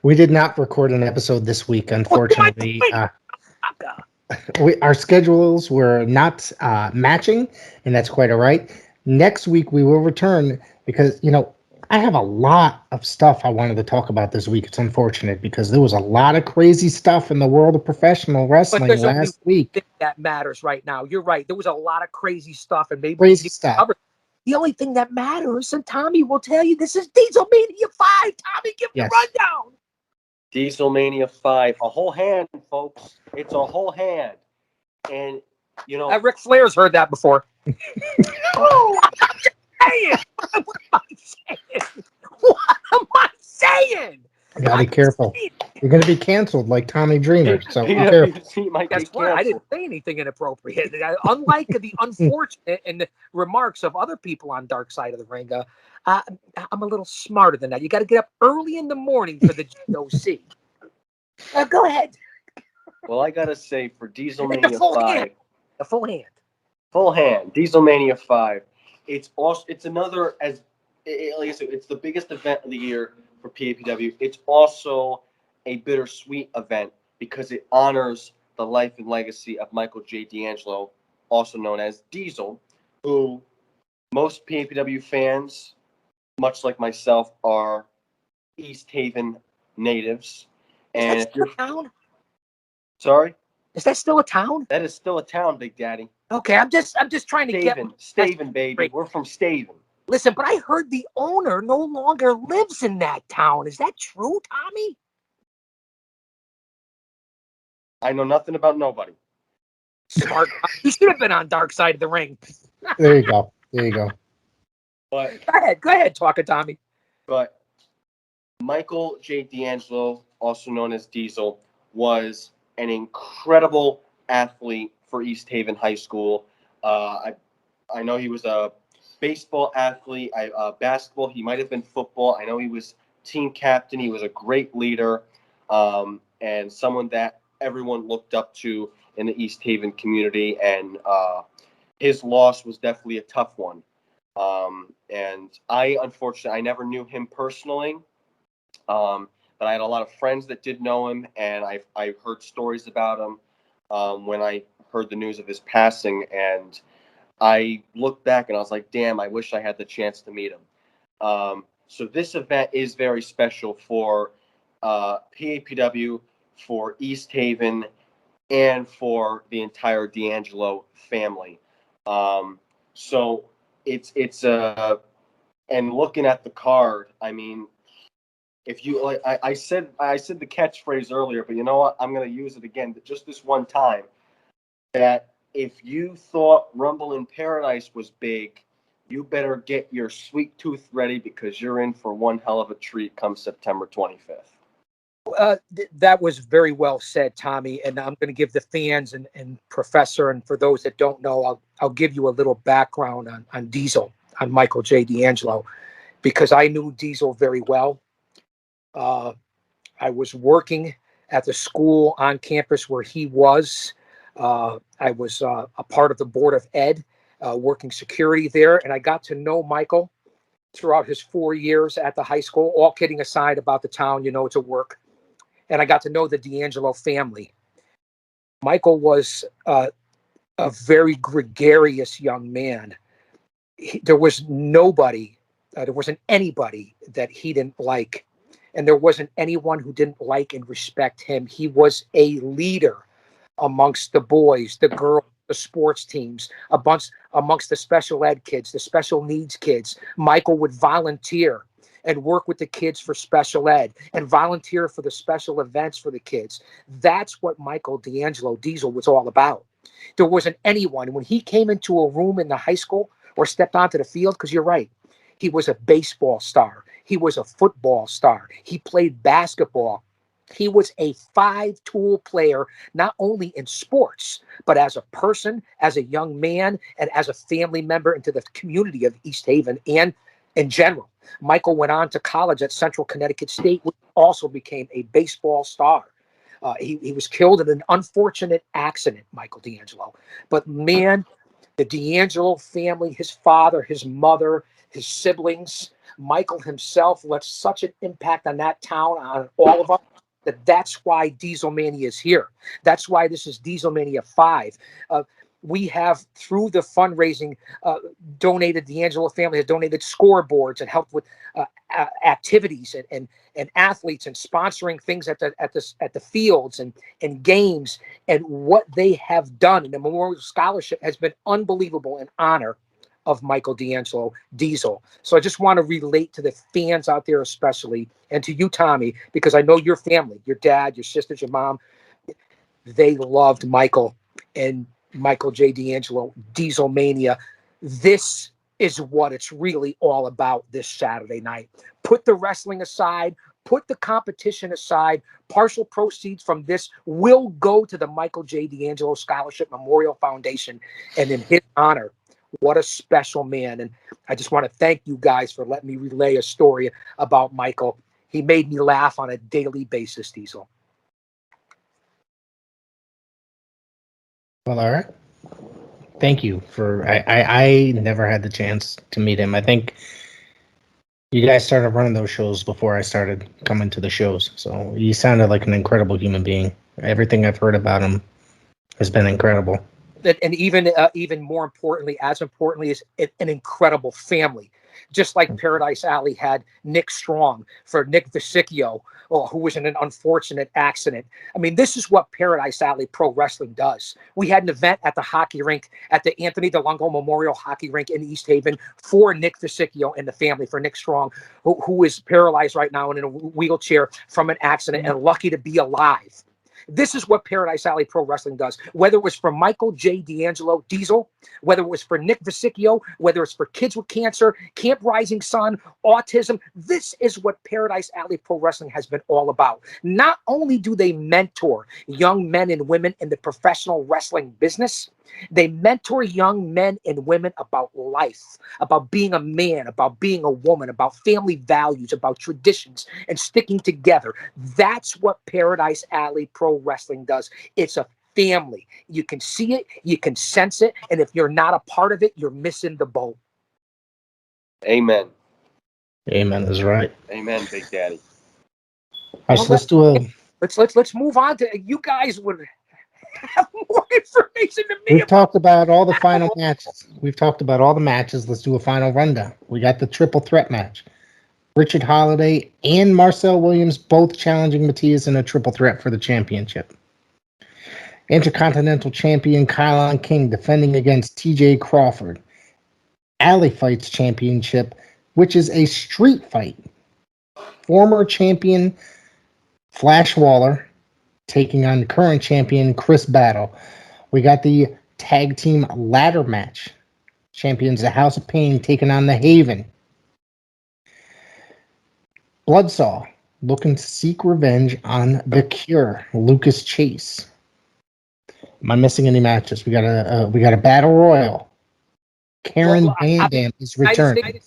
We did not record an episode this week, unfortunately. Our schedules were not matching, and that's quite all right. Next week, we will return because, I have a lot of stuff I wanted to talk about this week. It's unfortunate because there was a lot of crazy stuff in the world of professional wrestling last week. That matters right now. You're right. There was a lot of crazy stuff, and maybe Crazy stuff. the only thing that matters, and Tommy will tell you, this is Dieselmania 5. Tommy, give the rundown. Dieselmania 5, a whole hand, folks. It's a whole hand, and Ric Flair's heard that before. Oh, I'm just saying. What am I saying? What am I saying? You gotta be careful. You're gonna be canceled like Tommy Dreamer. So be careful. Guess what? I didn't say anything inappropriate. Unlike the unfortunate and the remarks of other people on Dark Side of the Ring, I'm a little smarter than that. You got to get up early in the morning for the GOC. Go ahead. Well, I gotta say for Dieselmania 5, the full hand, Dieselmania 5. It's another like I said, it's the biggest event of the year for PAPW. It's also a bittersweet event because it honors the life and legacy of Michael J. D'Angelo, also known as Diesel, who most PAPW fans, much like myself, are East Haven natives. And if you're a town? Sorry? Is that still a town? That is still a town, Big Daddy. Okay, I'm just trying to get Staven, baby. We're from Staven. Listen, but I heard the owner no longer lives in that town. Is that true, Tommy? I know nothing about nobody. Smart. You should have been on Dark Side of the Ring. There you go. But go ahead, talking Tommy. But Michael J. D'Angelo, also known as Diesel, was an incredible athlete for East Haven High School. I know he was a baseball athlete, basketball. He might have been football. I know he was team captain. He was a great leader, and someone that everyone looked up to in the East Haven community. And his loss was definitely a tough one. And unfortunately, I never knew him personally. But I had a lot of friends that did know him, and I've heard stories about him when I heard the news of his passing. And I looked back and I was like, damn, I wish I had the chance to meet him. So this event is very special for PAPW, for East Haven, and for the entire D'Angelo family. So it's and looking at the card, I mean, if you like, I said the catchphrase earlier, but you know what? I'm going to use it again, just this one time. That if you thought Rumble in Paradise was big, you better get your sweet tooth ready because you're in for one hell of a treat come September 25th. That was very well said, Tommy. And I'm going to give the fans and Professor, and for those that don't know, I'll give you a little background on Diesel, on Michael J. D'Angelo, because I knew Diesel very well. I was working at the school on campus where he was. I was a part of the board of ed, working security there, and I got to know Michael throughout his 4 years at the high school. All kidding aside about the town, it's a work. And I got to know the D'Angelo family. Michael was a very gregarious young man. There was nobody, there wasn't anybody that he didn't like. And there wasn't anyone who didn't like and respect him. He was a leader amongst the boys, the girls, the sports teams, amongst the special ed kids, the special needs kids. Michael would volunteer and work with the kids for special ed and volunteer for the special events for the kids. That's what Michael D'Angelo Diesel was all about. There wasn't anyone when he came into a room in the high school or stepped onto the field, because you're right, he was a baseball star. He was a football star. He played basketball. He was a five-tool player, not only in sports, but as a person, as a young man, and as a family member into the community of East Haven and in general. Michael went on to college at Central Connecticut State, which also became a baseball star. He was killed in an unfortunate accident, Michael D'Angelo. But man, the D'Angelo family, his father, his mother, his siblings, Michael himself left such an impact on that town, on all of us, that's why Dieselmania is here. That's why this is Dieselmania 5. We have, through the fundraising, donated, the D'Angelo family has donated scoreboards and helped with activities and athletes and sponsoring things at the fields and games. And what they have done in the Memorial Scholarship has been unbelievable in honor of Michael D'Angelo Diesel. So I just want to relate to the fans out there especially, and to you, Tommy, because I know your family, your dad, your sisters, your mom, they loved Michael and Michael J. D'Angelo, Dieselmania. This is what it's really all about this Saturday night. Put the wrestling aside, put the competition aside. Partial proceeds from this will go to the Michael J. D'Angelo Scholarship Memorial Foundation. And in his honor, what a special man. And I just want to thank you guys for letting me relay a story about Michael. He made me laugh on a daily basis, Diesel. Well, all right. Thank you for. I never had the chance to meet him. I think you guys started running those shows before I started coming to the shows. So he sounded like an incredible human being. Everything I've heard about him has been incredible. And even more importantly, as importantly, is an incredible family. Just like Paradise Alley had Nick Strong for Nick Vesicchio, who was in an unfortunate accident. I mean, this is what Paradise Alley Pro Wrestling does. We had an event at the hockey rink, at the Anthony DeLongo Memorial Hockey Rink in East Haven for Nick Vesicchio and the family, for Nick Strong, who is paralyzed right now and in a wheelchair from an accident and lucky to be alive. This is what Paradise Alley Pro Wrestling does. Whether it was for Michael J. D'Angelo Diesel, whether it was for Nick Vesicchio, whether it's for kids with cancer, Camp Rising Sun, autism, this is what Paradise Alley Pro Wrestling has been all about. Not only do they mentor young men and women in the professional wrestling business, they mentor young men and women about life, about being a man, about being a woman, about family values, about traditions, and sticking together. That's what Paradise Alley Pro Wrestling does. It's a family. You can see it, you can sense it, and if you're not a part of it, you're missing the boat. Amen. Amen is right. Amen, Big Daddy. All right, so let's do a. Let's move on to, you guys would have more information than me. We've talked about all the final matches. We've talked about all the matches. Let's do a final rundown. We got the triple threat match. Richard Holiday and Marcel Williams both challenging Matias in a triple threat for the championship. Intercontinental Champion Kylon King defending against TJ Crawford. Alley Fights Championship, which is a street fight. Former champion Flash Waller taking on current champion Chris Battle. We got the tag team ladder match. Champions the House of Pain taking on the Haven. Bloodsaw looking to seek revenge on the Cure, Lucas Chase. Am I missing any matches? We got a battle royal. Karen Van Dam is returning.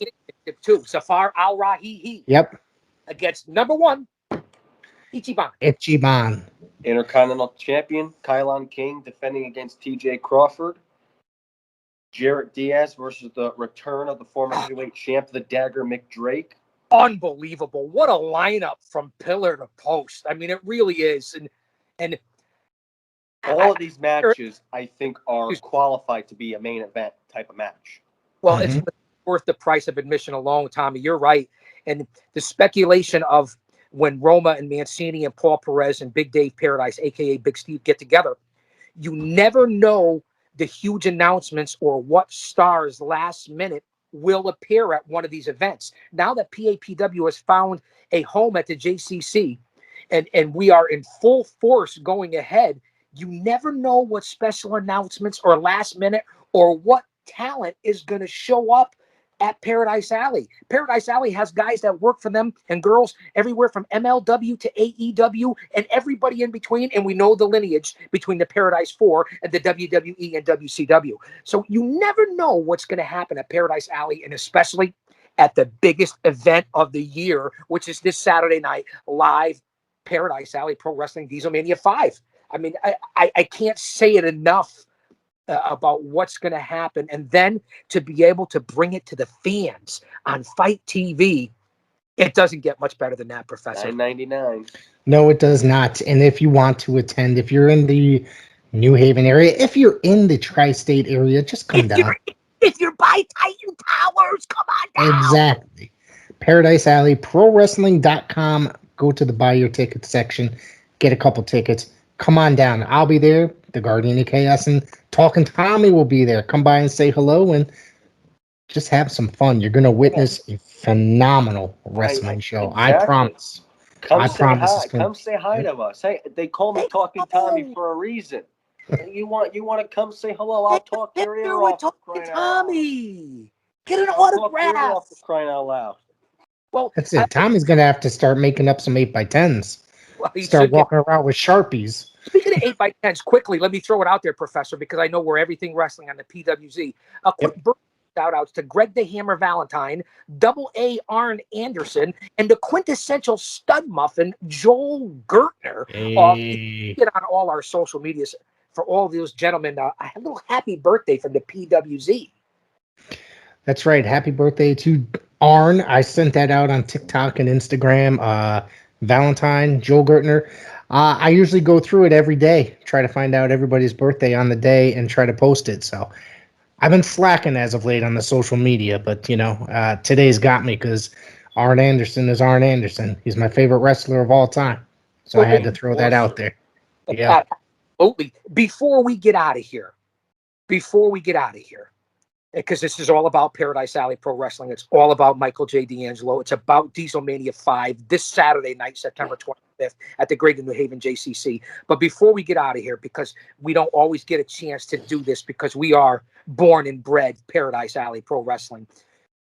Too. Zafar Al Rahihi. Yep. Against number one, Ichiban. Intercontinental Champion Kylon King defending against TJ Crawford. Jarrett Diaz versus the return of the former heavyweight champ, the Dagger McDrake. Unbelievable. What a lineup from pillar to post. I mean, it really is. And all of these matches, I think, are qualified to be a main event type of match. Well, it's worth the price of admission alone, Tommy. You're right. And the speculation of when Roma and Mancini and Paul Perez and Big Dave Paradise, a.k.a. Big Steve, get together, you never know the huge announcements or what stars last minute will appear at one of these events. Now that PAPW has found a home at the JCC, and we are in full force going ahead, you never know what special announcements or last minute or what talent is going to show up at Paradise Alley. Paradise Alley has guys that work for them and girls everywhere from MLW to AEW and everybody in between. And we know the lineage between the Paradise 4 and the WWE and WCW. So you never know what's going to happen at Paradise Alley, and especially at the biggest event of the year, which is this Saturday night, live Paradise Alley Pro Wrestling Dieselmania 5. I mean, I can't say it enough about what's going to happen, and then to be able to bring it to the fans on Fight TV, it doesn't get much better than that, Professor. $9.99. No, it does not. And if you want to attend, if you're in the New Haven area, if you're in the tri-state area, just come down. If you're by Titan Towers, come on down. Exactly. Paradise Alley, ProWrestling.com. Go to the buy your ticket section, get a couple tickets. Come on down. I'll be there. The Guardian of Chaos and Talkin Tommy will be there. Come by and say hello and just have some fun. You're going to witness a phenomenal wrestling show. Exactly. I promise. Come say hi to us. Hey, they call me Talkin Tommy for a reason. You want to come say hello? I'll talk your ear off. Tommy, get an autograph. Crying out loud. Well, that's it. Tommy's going to have to start making up some 8x10s. Well, start walking around with Sharpies. Speaking of 8x10s, quickly, let me throw it out there, Professor, because I know we're everything wrestling on the PWZ. A quick shout outs to Greg the Hammer Valentine, Double A Arn Anderson, and the quintessential stud muffin, Joel Gertner. Get on all our social medias for all those gentlemen. A little happy birthday from the PWZ. That's right. Happy birthday to Arn. I sent that out on TikTok and Instagram. Valentine, Joel Gertner. I usually go through it every day, try to find out everybody's birthday on the day and try to post it. So I've been slacking as of late on the social media, but today's got me because Arn Anderson is Arn Anderson. He's my favorite wrestler of all time. So I had to throw that out there. Yeah. Absolutely. Before we get out of here, because this is all about Paradise Alley Pro Wrestling. It's all about Michael J. D'Angelo. It's about Dieselmania 5 this Saturday night, September 25th at the Greater New Haven JCC. But before we get out of here, because we don't always get a chance to do this because we are born and bred Paradise Alley Pro Wrestling,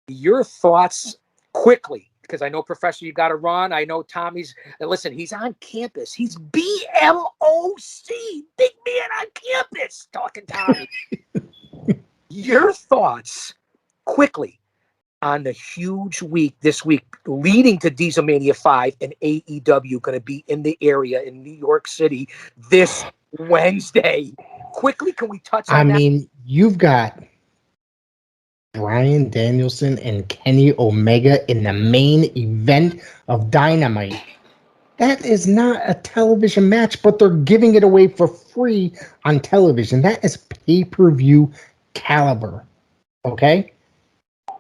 your thoughts quickly, because I know, Professor, you got to run. I know Tommy's, listen, he's on campus. He's BMOC, big man on campus, Talkin Tommy. Your thoughts quickly on the huge week this week leading to Dieselmania 5 and AEW going to be in the area in New York City this Wednesday. Quickly, can we touch on that? I mean, you've got Bryan Danielson and Kenny Omega in the main event of Dynamite. That is not a television match, but they're giving it away for free on television. That is pay-per-view caliber. Okay?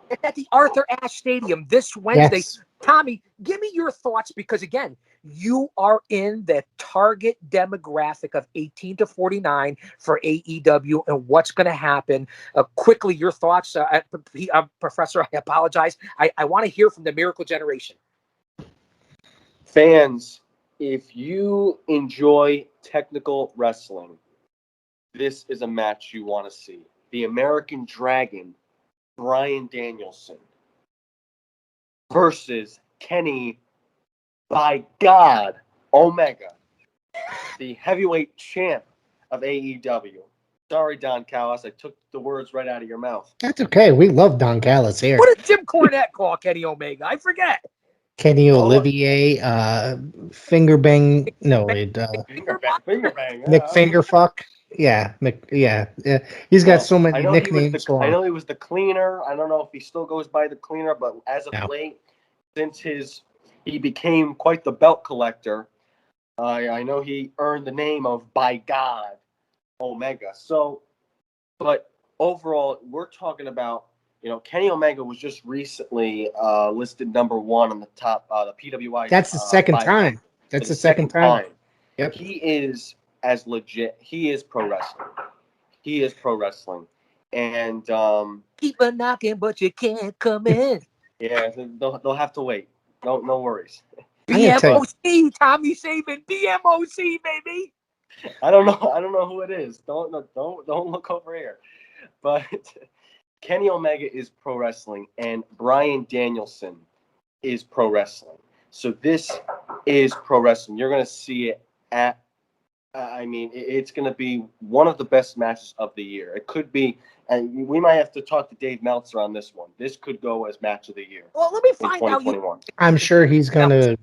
It's at the Arthur Ashe Stadium this Wednesday. Yes. Tommy, give me your thoughts because, again, you are in the target demographic of 18 to 49 for AEW and what's going to happen. Quickly, your thoughts, Professor, I apologize. I want to hear from the Miracle Generation. Fans, if you enjoy technical wrestling, this is a match you want to see. The American Dragon, Bryan Danielson, versus Kenny, by God, Omega, the heavyweight champ of AEW. Sorry, Don Callis, I took the words right out of your mouth. That's okay. We love Don Callis here. What did Jim Cornette call Kenny Omega? I forget. Kenny Olivier, Finger Bang. No, Finger Bang. Nick Fingerfuck. Yeah. He's got so many nicknames. I know he was the cleaner. I don't know if he still goes by the cleaner, but as of late, since he became quite the belt collector, I know he earned the name of By God Omega. So, but overall, we're talking about, Kenny Omega was just recently listed number 1 on the top, the PWI. That's the second time. That's the second time. Yep. He is as legit. He is pro wrestling. And Keep a knocking, but you can't come in. yeah, they'll have to wait. No worries. I'm gonna tell you- BMOC, Tommy Saban, BMOC, baby. I don't know who it is. Don't look over here. But Kenny Omega is pro wrestling, and Bryan Danielson is pro wrestling. So this is pro wrestling. You're gonna see it at. I mean, it's going to be one of the best matches of the year. It could be, and we might have to talk to Dave Meltzer on this one. This could go as match of the year. Well, let me in find out. 2021. I'm sure he's gonna.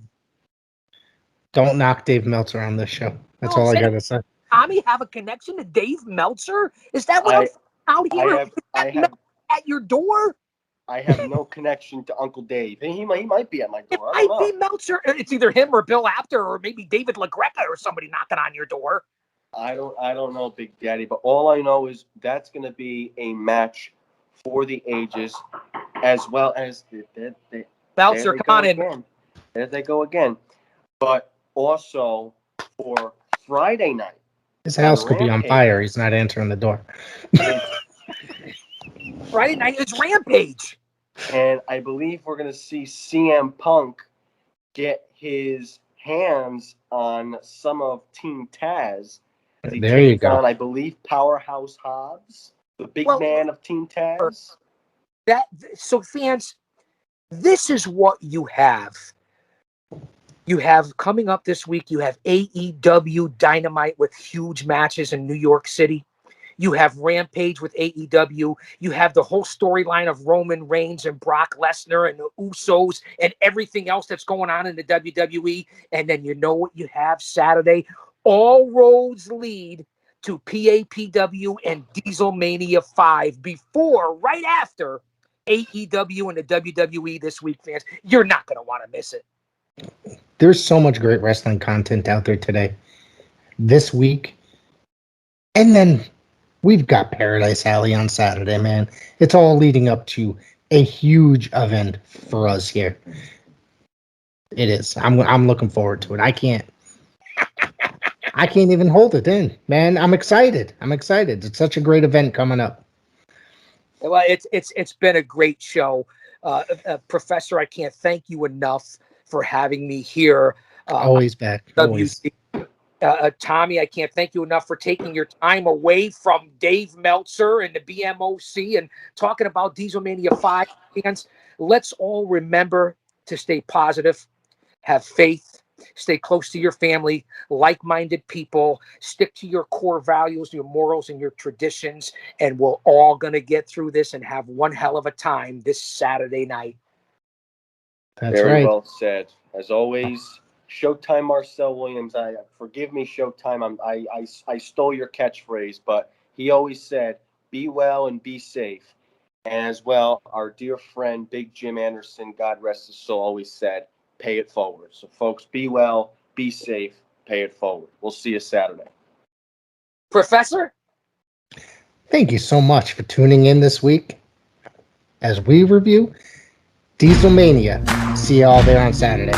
Don't knock Dave Meltzer on this show. That's all I gotta say. Tommy have a connection to Dave Meltzer? Is that what I'm out here? I have at your door? I have no connection to Uncle Dave. He might be at my door. It might be Meltzer. It's either him or Bill Apter or maybe David LaGreca or somebody knocking on your door. I don't know, Big Daddy, but all I know is that's going to be a match for the ages, as well as Meltzer, come on in. There they go again. But also for Friday night. His house could be on fire. He's not answering the door. Friday night is Rampage. And I believe we're going to see CM Punk get his hands on some of Team Taz. There you go. I believe Powerhouse Hobbs, the big man of Team Taz. So fans, this is what you have. You have coming up this week, you have AEW Dynamite with huge matches in New York City. You have Rampage with AEW. You have the whole storyline of Roman Reigns and Brock Lesnar and the Usos and everything else that's going on in the WWE. And then you know what you have Saturday? All roads lead to PAPW and Dieselmania 5 right after AEW and the WWE this week, fans. You're not going to want to miss it. There's so much great wrestling content out there today, this week. And then we've got Paradise Alley on Saturday, man. It's all leading up to a huge event for us here. It is. I'm looking forward to it. I can't even hold it in, man. I'm excited. It's such a great event coming up. Well, it's been a great show. Professor, I can't thank you enough for having me here. Always back. Always. Tommy, I can't thank you enough for taking your time away from Dave Meltzer and the BMOC and talking about Dieselmania 5. Fans, let's all remember to stay positive, have faith, stay close to your family, like-minded people, stick to your core values, your morals, and your traditions, and we're all going to get through this and have one hell of a time this Saturday night. That's Very right. well said. As always, Showtime Marcel Williams. Forgive me, Showtime. I stole your catchphrase, but he always said, "Be well and be safe." And as well, our dear friend Big Jim Anderson, God rest his soul, always said, "Pay it forward." So, folks, be well, be safe, pay it forward. We'll see you Saturday. Professor? Thank you so much for tuning in this week as we review Dieselmania. See you all there on Saturday.